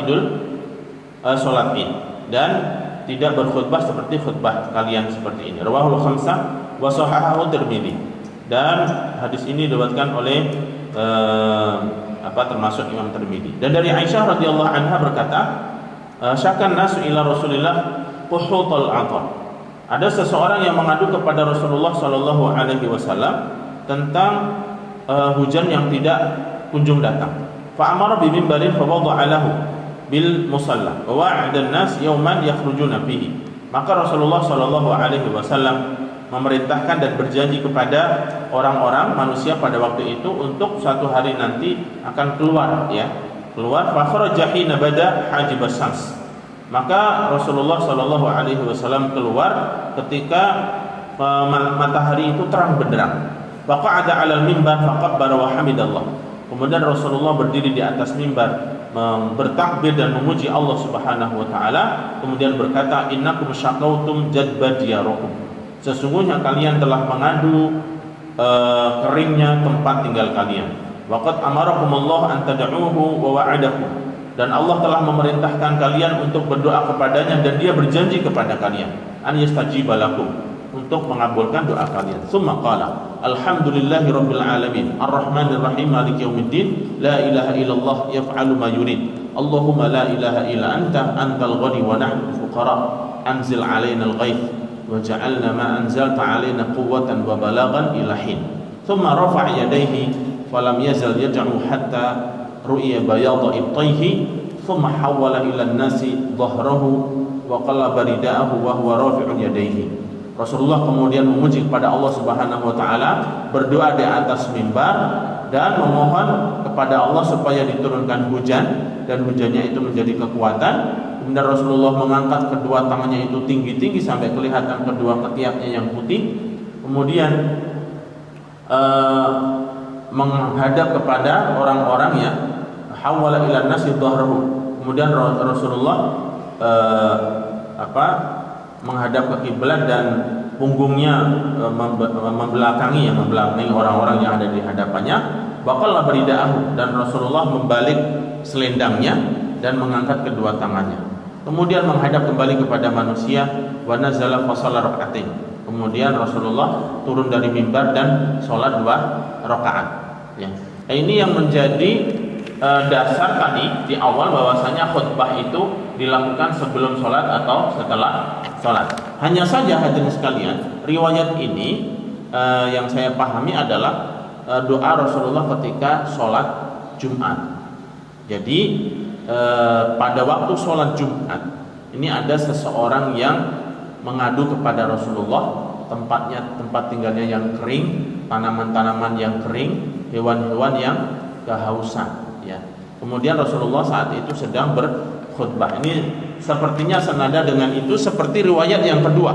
S1: salat Id, dan tidak berkhutbah seperti khutbah kalian seperti ini. Rawahul khamsah wa shahahahu Tirmidzi, dan hadis ini diriwayatkan oleh termasuk Imam Tirmidzi. Dan dari Aisyah radhiyallahu anha berkata, syakan nasu ila Rasulillah quhutal athar. Ada seseorang yang mengadu kepada Rasulullah sallallahu alaihi wasallam tentang hujan yang tidak kunjung datang. Fa amara bi mimbarin fa wada'a lahu bil musalla wa wa'ada an-nas yawman yakhrujuna fihi. Maka Rasulullah sallallahu alaihi wasallam memerintahkan dan berjanji kepada orang-orang manusia pada waktu itu untuk suatu hari nanti akan keluar fa kharaja hina bada hajib as-syams. Maka Rasulullah sallallahu alaihi wasallam keluar ketika matahari itu terang benderang. Faqa'ada 'alal mimbar faqabbara wa hamidallah. Kemudian Rasulullah berdiri di atas mimbar bertakbir dan memuji Allah Subhanahu wa taala, kemudian berkata, innakum syaqautum jadba diyarakum. Sesungguhnya kalian telah mengadu keringnya tempat tinggal kalian. Waqad amarakumullah an tad'uuhu wa wa'adakum. Dan Allah telah memerintahkan kalian untuk berdoa kepadanya, dan Dia berjanji kepada kalian an yastajiba lakum, untuk mengabulkan doa kalian. Tsumma qala alhamdulillahi rabbil alamin arrahmanir rahim maliki yaumiddin la ilaha illallah yaf'alu ma yurid Allahumma la ilaha illa anta antal ghani wa nahnu fuqara anzil alaina al-ghaith waj'alna ma anzalta alaina quwwatan wa balaghan ila hin. Tsumma rafa'a yadayhi falam yazal yad'u hatta ru'iya bayadha ibtayhi thumma hawwala ila an-nasi dhahrahu wa qallaba rida'ahu wa huwa rafi'un yadayhi. Rasulullah kemudian memuji kepada Allah Subhanahu wa taala, berdoa di atas mimbar dan memohon kepada Allah supaya diturunkan hujan, dan hujannya itu menjadi kekuatan. Kemudian Rasulullah mengangkat kedua tangannya itu tinggi-tinggi sampai kelihatan kedua ketiaknya yang putih. Kemudian menghadap kepada orang-orang ya, hawala ila nasi dhahrahu. Kemudian Rasulullah menghadap ke kiblat dan punggungnya membelakangi orang-orang yang ada di hadapannya. Baqalla barida'ahu, dan Rasulullah membalik selendangnya dan mengangkat kedua tangannya. Kemudian menghadap kembali kepada manusia, wa nazala fa shalla rak'atain. Kemudian Rasulullah turun dari mimbar dan salat 2 rakaat. Ya. Ini yang menjadi dasar tadi di awal bahwasanya khutbah itu dilakukan sebelum sholat atau setelah sholat. Hanya saja hadirin sekalian, riwayat ini yang saya pahami adalah doa Rasulullah ketika sholat Jumat. Jadi pada waktu sholat Jumat ini ada seseorang yang mengadu kepada Rasulullah, tempat tinggalnya yang kering, tanaman-tanaman yang kering, hewan-hewan yang kehausan. Ya. Kemudian Rasulullah saat itu sedang berkhutbah. Ini sepertinya senada dengan itu seperti riwayat yang kedua.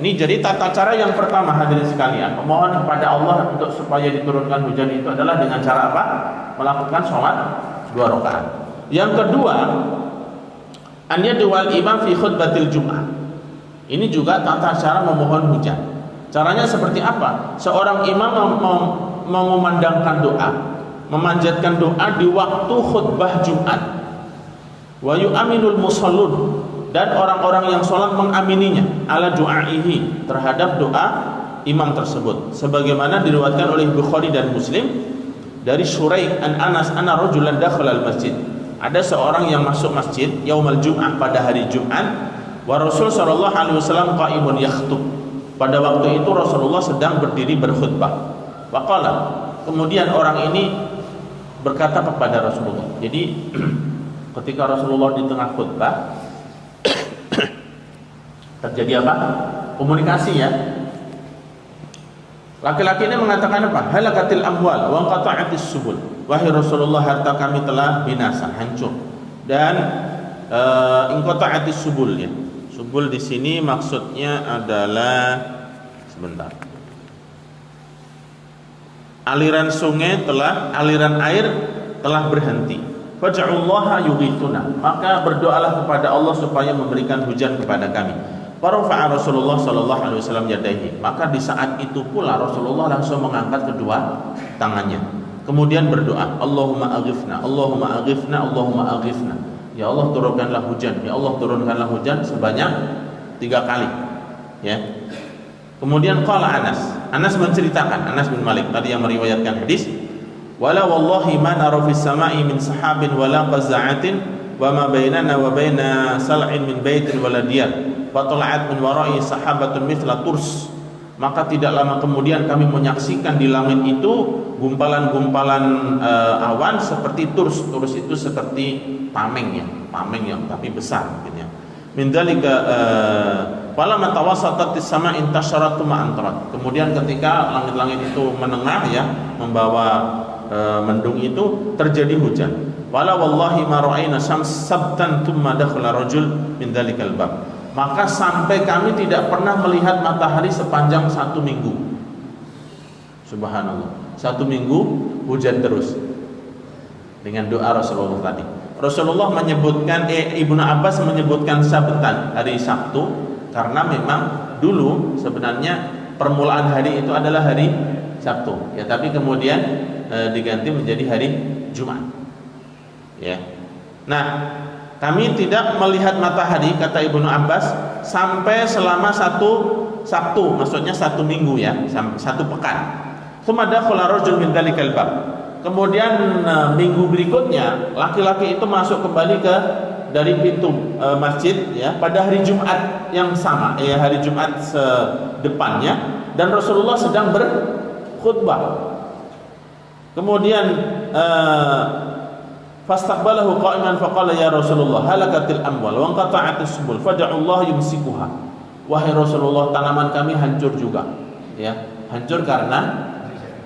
S1: Ini jadi tata cara yang pertama hadirin sekalian. Memohon kepada Allah untuk supaya diturunkan hujan itu adalah dengan cara apa? Melakukan sholat 2 rakaat. Yang kedua, an yad'ual imam fi khutbatil Jum'ah. Ini juga tata cara memohon hujan. Caranya seperti apa? Seorang imam mengumandangkan doa, memanjatkan doa di waktu khutbah Jumat. Wa yu'aminul musallun, dan orang-orang yang sholat mengamininya ala du'aihi, terhadap doa imam tersebut. Sebagaimana diriwayatkan oleh Bukhari dan Muslim dari Shuraik an Anas anna rajulan dakhala al-masjid. Ada seorang yang masuk masjid yaumal Jum'ah, pada hari Jumat, wa Rasul sallallahu alaihi wasallam qaimun yakhtub. Pada waktu itu Rasulullah sedang berdiri berkhutbah. Waqala, kemudian orang ini berkata kepada Rasulullah. Jadi ketika Rasulullah di tengah khutbah terjadi apa? Komunikasi ya. Laki-laki ini mengatakan apa? Halakatil amwal wa qata'atis subul. Wahai Rasulullah, harta kami telah binasa, hancur. Dan inqata'atis subul ya. Subul di sini maksudnya adalah aliran sungai aliran air telah berhenti. Faj'allaha yughithuna, maka berdoalah kepada Allah supaya memberikan hujan kepada kami. Farafa'a Rasulullah sallallahu alaihi wasallam yadayhi, maka di saat itu pula Rasulullah langsung mengangkat kedua tangannya. Kemudian berdoa, Allahumma aghifna, Allahumma aghifna, Allahumma aghifna. Ya Allah turunkanlah hujan, ya Allah turunkanlah hujan sebanyak 3 kali. Ya. Kemudian qala Anas menceritakan, Anas bin Malik tadi yang meriwayatkan hadis, wala wallahi ma nara fis sama'i min sahabin wala qaza'atin wa ma bainana wa baina sal'in min baitin wala diyar fa tala'at min wara'i sahabatun mithla turs. Maka tidak lama kemudian kami menyaksikan di langit itu gumpalan-gumpalan awan seperti turs. Turs itu seperti tameng yang tapi besar gitu ya. Min dzalika falamma tawassatat as-sama' intasharat ma antarat. Kemudian ketika langit-langit itu menengah ya, membawa mendung itu, terjadi hujan. Wala wallahi ma ra'ayna sabtan thumma dakhala rajul min dzalikal bab. Maka sampai kami tidak pernah melihat matahari sepanjang 1 minggu. Subhanallah. 1 minggu hujan terus. Dengan doa Rasulullah tadi. Rasulullah menyebutkan Ibnu Abbas menyebutkan sabtan, hari Sabtu, karena memang dulu sebenarnya permulaan hari itu adalah hari Sabtu. Ya, tapi kemudian diganti menjadi hari Jumat. Ya. Nah, kami tidak melihat matahari, kata Ibnu Abbas, sampai selama 1 Sabtu, maksudnya 1 minggu ya, 1 pekan. Tsumma dakhala rajul min dzalikal bab. Kemudian minggu berikutnya laki-laki itu masuk kembali dari pintu masjid ya, pada hari Jumat yang sama, ya hari Jumat depannya, dan Rasulullah sedang berkhutbah. Kemudian fastaqbalahu qa'iman faqala ya Rasulullah halakatil amwal wa qata'atis subul fad'ullaha yumsikuha. Wahai Rasulullah, tanaman kami hancur juga ya, hancur karena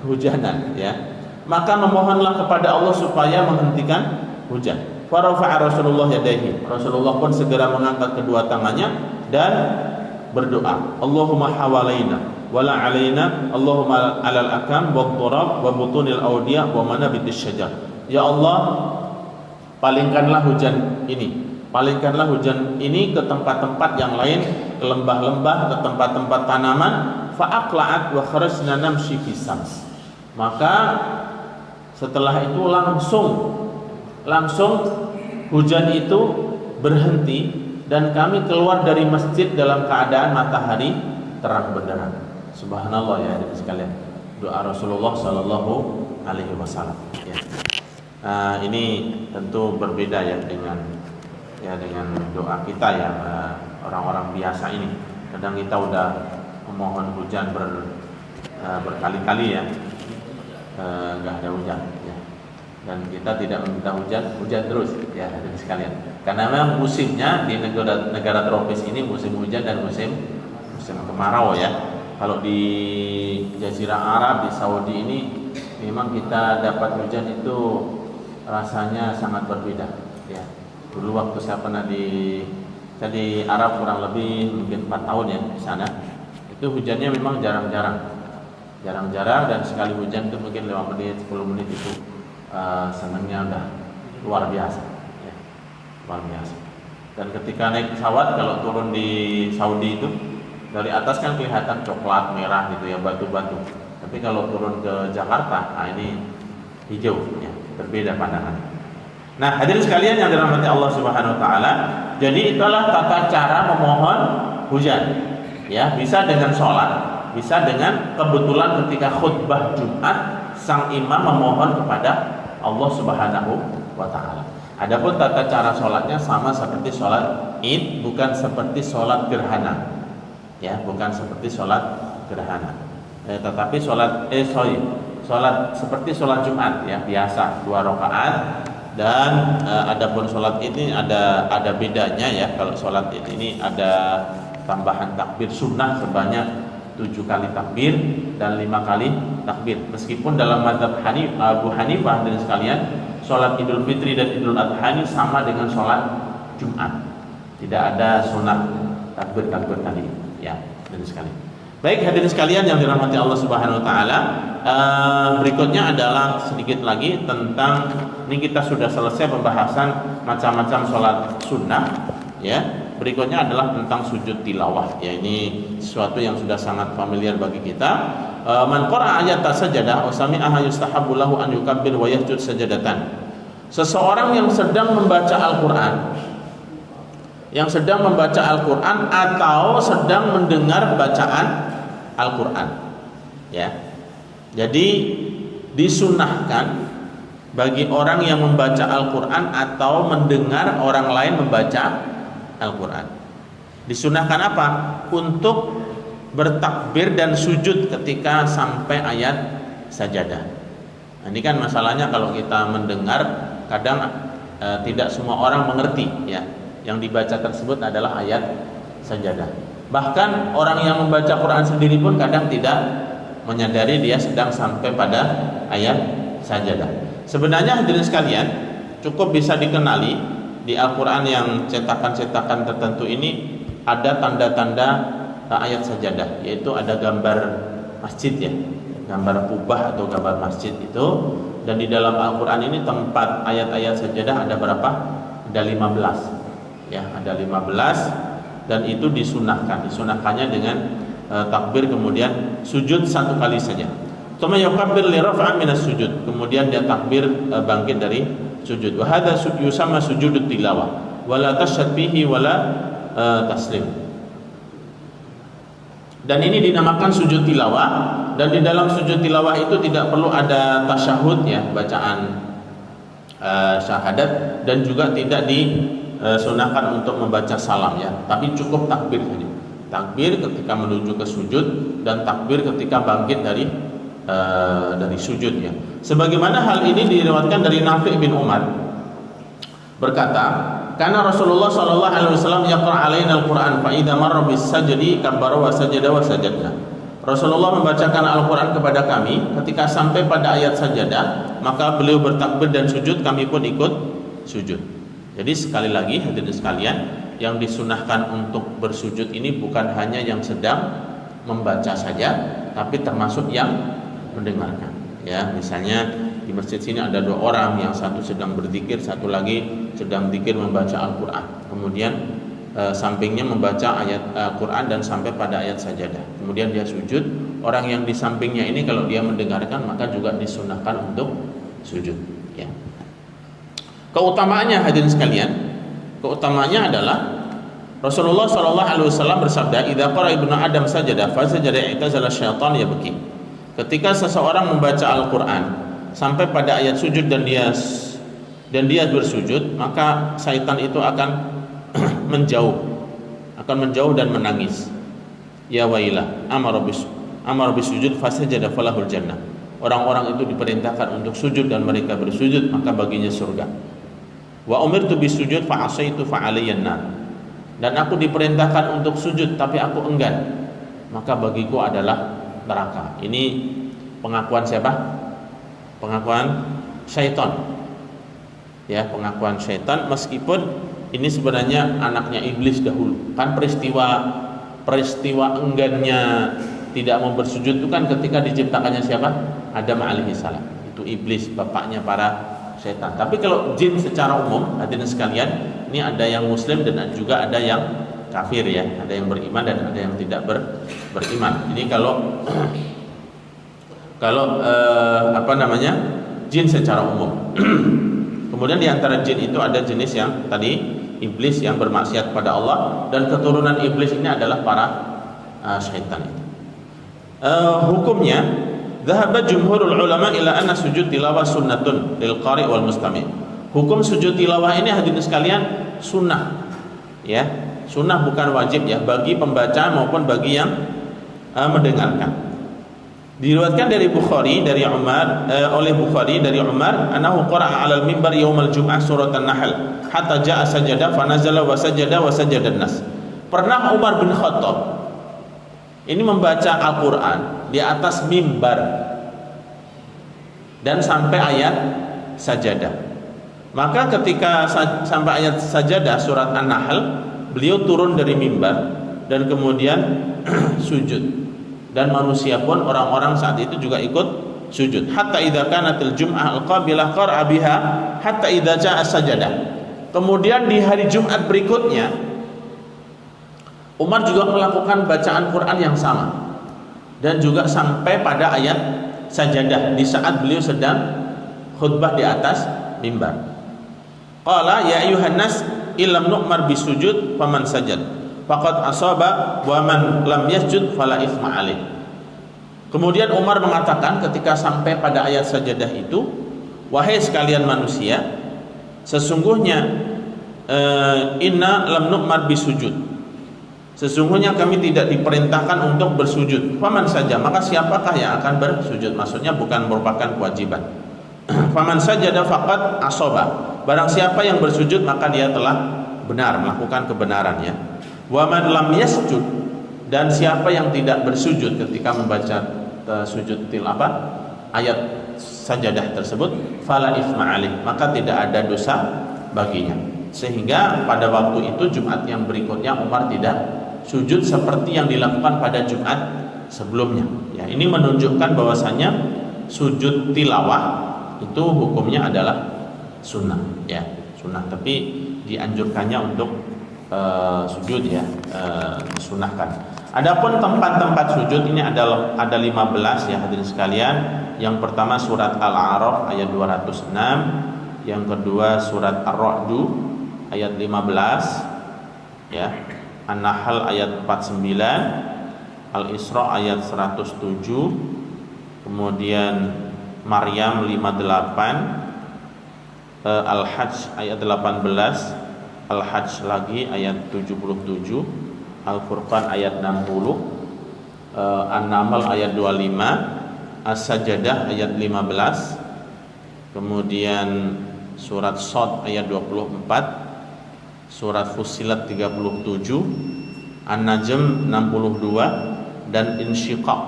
S1: hujanan ya, maka memohonlah kepada Allah supaya menghentikan hujan. Farafa'a Rasulullah yadayhi, Rasulullah pun segera mengangkat kedua tangannya dan berdoa, Allahumma hawalaina wala alaina, Allahumma alal akam wa dhurab wa butunil awdiya wa manabitis syajar. Ya Allah, palingkanlah hujan ini ke tempat-tempat yang lain, ke lembah-lembah, ke tempat-tempat tanaman. Fa'aqla'at wa kharajna namshi fi sams. Maka setelah itu langsung hujan itu berhenti dan kami keluar dari masjid dalam keadaan matahari terang benderang. Subhanallah ya hadirin sekalian. Doa Rasulullah sallallahu alaihi wasallam ya. Ini tentu berbeda ya dengan doa kita yang orang-orang biasa ini. Kadang kita udah memohon hujan berkali-kali ya, nggak ada hujan ya. Dan kita tidak meminta hujan terus ya hadirin sekalian. Karena memang musimnya di negara tropis ini musim hujan dan musim kemarau ya. Kalau di Jazirah Arab di Saudi ini memang kita dapat hujan itu rasanya sangat berbeda ya. Dulu waktu saya pernah di Arab kurang lebih mungkin 4 tahun ya di sana. Itu hujannya memang jarang-jarang dan sekali hujan itu mungkin 5 menit 10 menit itu senangnya udah luar biasa ya. Luar biasa. Dan ketika naik pesawat kalau turun di Saudi itu dari atas kan kelihatan coklat merah gitu ya, batu-batu. Tapi kalau turun ke Jakarta, ini hijau ya, berbeda pandangan. Nah, hadirin sekalian yang dirahmati Allah Subhanahu wa taala, jadi itulah tata cara memohon hujan. Ya, bisa dengan sholat, bisa dengan kebetulan ketika khutbah Jumat sang imam memohon kepada Allah Subhanahu wa taala. Adapun tata cara sholatnya sama seperti sholat Id, bukan seperti sholat gerhana. Ya, bukan seperti sholat gerhana. Tetapi sholat seperti sholat Jumat ya, biasa 2 rakaat. Dan adapun sholat ini ada bedanya ya. Kalau sholat ini ada tambahan takbir sunnah sebanyak 7 kali takbir dan 5 kali takbir. Meskipun dalam mazhab Abu Hanifah dan sekalian, sholat Idul Fitri dan Idul Adha ini sama dengan sholat Jumat. Tidak ada sunnah takbir tadi ya, hadirin sekalian. Baik hadirin sekalian yang dirahmati Allah Subhanahu wa taala, berikutnya adalah sedikit lagi tentang, ini kita sudah selesai pembahasan macam-macam sholat sunnah ya. Berikutnya adalah tentang sujud tilawah ya, ini sesuatu yang sudah sangat familiar bagi kita. Man qara'a ayatan sajadah wa sami'aha yustahabbu lahu an yukabbir wa yasjud sajadatan. Seseorang yang sedang membaca Al-Quran atau sedang mendengar bacaan Al-Quran ya. Jadi disunahkan bagi orang yang membaca Al-Quran atau mendengar orang lain membaca Al-Quran, disunahkan apa? Untuk bertakbir dan sujud ketika sampai ayat sajadah. Nah, ini kan masalahnya kalau kita mendengar kadang tidak semua orang mengerti ya. Yang dibaca tersebut adalah ayat sajadah. Bahkan orang yang membaca Quran sendiri pun kadang tidak menyadari dia sedang sampai pada ayat sajadah. Sebenarnya hadirin sekalian, cukup bisa dikenali di Al-Quran yang cetakan-cetakan tertentu ini ada tanda-tanda ayat sajadah, yaitu ada gambar masjid ya, gambar kubah atau gambar masjid itu. Dan di dalam Al-Quran ini tempat ayat-ayat sajadah ada berapa? Ada 15 ya, ada 15, dan itu disunahkannya dengan takbir kemudian sujud 1 kali saja. Tsumma yukabbir li raf'an minas sujud, kemudian dia takbir bangkit dari sujud. Wa hadza yusamma sujudut tilawah wa la tashhad fihi wa la taslim. Dan ini dinamakan sujud tilawah, dan di dalam sujud tilawah itu tidak perlu ada tasyahud ya, bacaan syahadat, dan juga tidak disunahkan untuk membaca salam ya, tapi cukup takbir saja. Takbir ketika menuju ke sujud dan takbir ketika bangkit dari sujud ya. Sebagaimana hal ini diriwayatkan dari Nafi' bin Umar berkata, karena Rasulullah sallallahu alaihi wasallam yaqra' alaina al-Qur'an fa idza marra bis sajdi kabbara wa sajada wa sajadna. Rasulullah membacakan Al-Qur'an kepada kami, ketika sampai pada ayat sajadah maka beliau bertakbir dan sujud, kami pun ikut sujud. Jadi sekali lagi hadirin sekalian, yang disunahkan untuk bersujud ini bukan hanya yang sedang membaca saja, tapi termasuk yang mendengarkan ya. Misalnya di masjid sini ada 2 orang, yang satu sedang berzikir, satu lagi sedang zikir membaca Al-Quran, kemudian sampingnya membaca ayat Al-Quran dan sampai pada ayat sajadah, kemudian dia sujud. Orang yang di sampingnya ini kalau dia mendengarkan maka juga disunahkan untuk sujud ya. Keutamaannya hadirin sekalian, keutamaannya adalah Rasulullah sallallahu alaihi wasallam bersabda, "Idza qara ibnu Adam sajada fa sajada i'tazala syaitan yabki." Ketika seseorang membaca Al-Qur'an sampai pada ayat sujud dan dia dan dia bersujud, maka syaitan itu akan menjauh dan menangis. Ya wailah, amar bis sujud fasajada falahul jannah. Orang-orang itu diperintahkan untuk sujud dan mereka bersujud, maka baginya surga. Wa umirtu bis sujud fa asaitu fa alayyan nar. Dan aku diperintahkan untuk sujud tapi aku enggan, maka bagiku adalah neraka. Ini pengakuan siapa? Pengakuan syaitan. Ya, pengakuan syaitan, meskipun ini sebenarnya anaknya iblis dahulu. Kan peristiwa enggannya tidak mau bersujud itu kan ketika diciptakannya siapa? Adam alaihi salam. Itu iblis, bapaknya para setan. Tapi kalau jin secara umum, hadirin sekalian, ini ada yang muslim dan juga ada yang kafir ya. Ada yang beriman dan ada yang tidak beriman. Ini kalau jin secara umum. Kemudian di antara jin itu ada jenis yang tadi iblis yang bermaksiat pada Allah, dan keturunan iblis ini adalah para syaitan itu. Hukumnya, dhahaba jumhurul ulama ila anna sujud tilawah sunnatun lil qari' wal mustami'. Hukum sujud tilawah ini hadirin sekalian sunnah. Ya, sunnah bukan wajib ya bagi pembaca maupun bagi yang mendengarkan. Diriwayatkan dari Bukhari dari Umar oleh Bukhari dari Umar annahu qara'a 'alal mimbar yaumal jum'ah surat an-nahl hatta ja'a sajada fa nazala wa sajada an-nas. Pernah Umar bin Khattab ini membaca Al-Qur'an di atas mimbar dan sampai ayat sajadah. Maka ketika sampai ayat sajadah surat an-nahl, beliau turun dari mimbar dan kemudian sujud. Dan manusia pun, orang-orang saat itu juga ikut sujud. Hatta idza kanatil jum'ah al-qabilah qara'a biha hatta idza ja'a sajadah. Kemudian di hari Jumat berikutnya Umar juga melakukan bacaan Quran yang sama dan juga sampai pada ayat sajadah di saat beliau sedang khutbah di atas mimbar. Qala ya ayyuhan nas illam nu'mar bisujud faman sajad faqad asaba wa man lam yasjud fala itsma alaih. Kemudian Umar mengatakan ketika sampai pada ayat sajadah itu, wahai sekalian manusia, sesungguhnya inna lam nu'mar bisujud, sesungguhnya kami tidak diperintahkan untuk bersujud. Faman saja, maka siapakah yang akan bersujud? Maksudnya bukan merupakan kewajiban. Faman sajada faqad asaba, barang siapa yang bersujud maka dia telah benar, melakukan kebenaran ya. Wa man lam yasjud, dan siapa yang tidak bersujud ketika membaca sujud ayat sajadah tersebut, fala itsma alaih, maka tidak ada dosa baginya. Sehingga pada waktu itu Jumat yang berikutnya Umar tidak sujud seperti yang dilakukan pada Jumat sebelumnya. Ya, ini menunjukkan bahwasanya sujud tilawah itu hukumnya adalah sunnah ya, sunnah, tapi dianjurkannya untuk sujud ya, disunahkan. Adapun tempat-tempat sujud ini ada 15 ya hadirin sekalian. Yang pertama surat Al-A'raf ayat 206, yang kedua surat Ar-Ra'd ayat 15 ya, An-Nahl ayat 49, Al-Isra ayat 107, kemudian Maryam 58, Al-Hajj ayat 18, Al-Hajj lagi ayat 77, Al-Furqan ayat 60, An-Naml ayat 25, As-Sajdah ayat 15, kemudian surat Shad ayat 24, surat Fussilat 37, An-Najm 62, dan Insyiqaq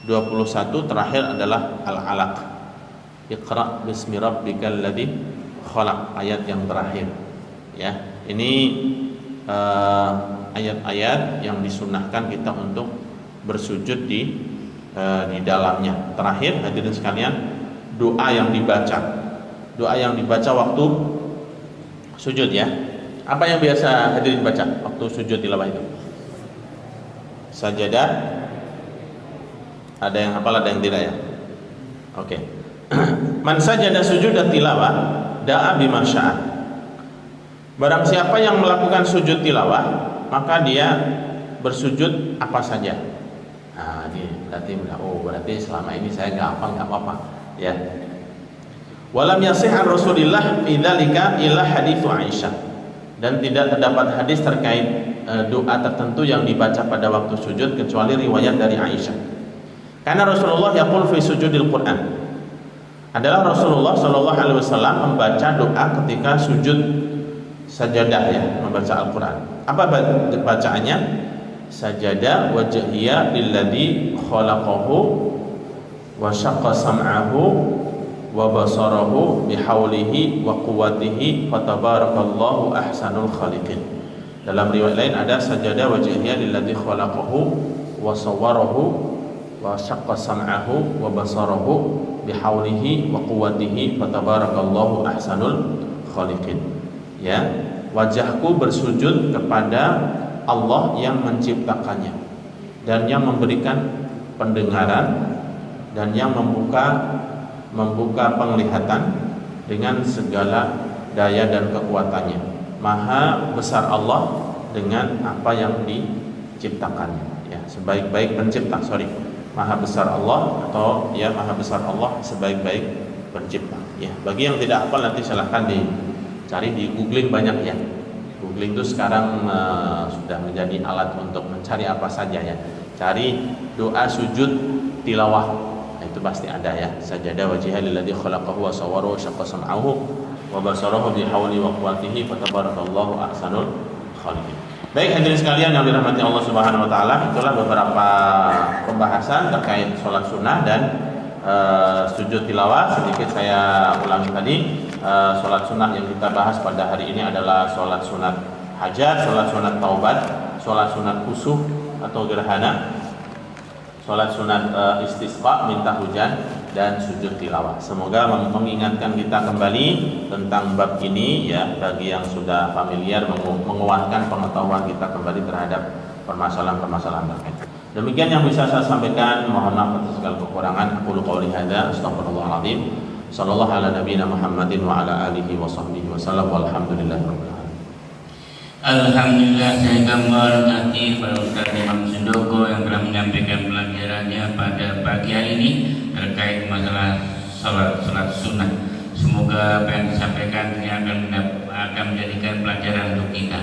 S1: 21, terakhir adalah Al-Alaq. Iqra bismi rabbikal ladzi khalaq, ayat yang terakhir. Ya, ini ayat-ayat yang disunahkan kita untuk bersujud di dalamnya. Terakhir hadirin sekalian, doa yang dibaca waktu sujud ya. Apa yang biasa hadirin baca waktu sujud tilawah itu? Sajadah. Ada yang hafal, ada yang tidak ya? Oke. Man sajada sujud dan tilawah da'a bima syaa. Barang siapa yang melakukan sujud tilawah, maka dia bersujud apa saja. Nah, ini berarti selama ini saya nggak apa-apa ya. Walam yasih an Rasulillah fi dzalika illa hadits Aisyah. Dan tidak terdapat hadis terkait doa tertentu yang dibaca pada waktu sujud kecuali riwayat dari Aisyah. Karena Rasulullah yaqul fi sujudil Quran. Adalah Rasulullah sallallahu alaihi wasallam membaca doa ketika sujud sajadah, ya, membaca Al-Qur'an. Apa bacaannya? Sajada wajhiya lilladzi khalaqahu wa syaqqa sam'ahu wa basarahu bihaulihi wa quwwatihi fatabarakallahu ahsanul khaliqin. Dalam riwayat lain ada sajada wajhiya lilladzi khalaqahu wa sawwarahu wa syaqqa sam'ahu wa basarahu bihaulihi wa quwwatihi fatabarakallahu ahsanul khaliqin. Ya, wajahku bersujud kepada Allah yang menciptakannya dan yang memberikan pendengaran dan yang membuka penglihatan dengan segala daya dan kekuatannya. Maha besar Allah dengan apa yang diciptakannya, ya, sebaik-baik pencipta. Maha besar Allah, atau ya, maha besar Allah sebaik-baik pencipta. Ya, bagi yang tidak hafal nanti silahkan dicari di googling, banyak ya. Googling itu sekarang sudah menjadi alat untuk mencari apa saja, ya. Cari doa sujud tilawah, nah, itu pasti ada, ya. Sajada wajhiha lilladzi khalaqahu wa sawwarahu syaqqa sam'ahu wa basarahu bihauli wa quwwatihi fatabarakallahu ahsanul khaliqin. Baik hadirin sekalian yang dirahmati Allah Subhanahu wa taala, itulah beberapa pembahasan terkait sholat sunnah dan sujud tilawah. Sedikit saya ulangi tadi. Sholat sunnah yang kita bahas pada hari ini adalah sholat sunat hajat, sholat sunat taubat, sholat sunat kusuf atau gerhana, sholat sunat istisqa, minta hujan, dan sujud tilawah. Semoga mengingatkan kita kembali tentang bab ini, ya, bagi yang sudah familiar, menguatkan pengetahuan kita kembali terhadap permasalahan-permasalahan terkait. Demikian yang bisa saya sampaikan. Mohon maaf atas segala kekurangan. Aku qouli hadza, astaghfirullahaladzim. Sallallahu ala nabiyina Muhammadin wa ala alihi wa sahbihi wa sallam. Walhamdulillahirabbil alamin.
S2: Alhamdulillah, saya memberkati para Ustaz Imam Sindoko yang telah menyampaikan pelajarannya pada pagi hari ini terkait masalah sholat sunnah. Semoga apa yang disampaikan ini akan menjadikan pelajaran untuk kita.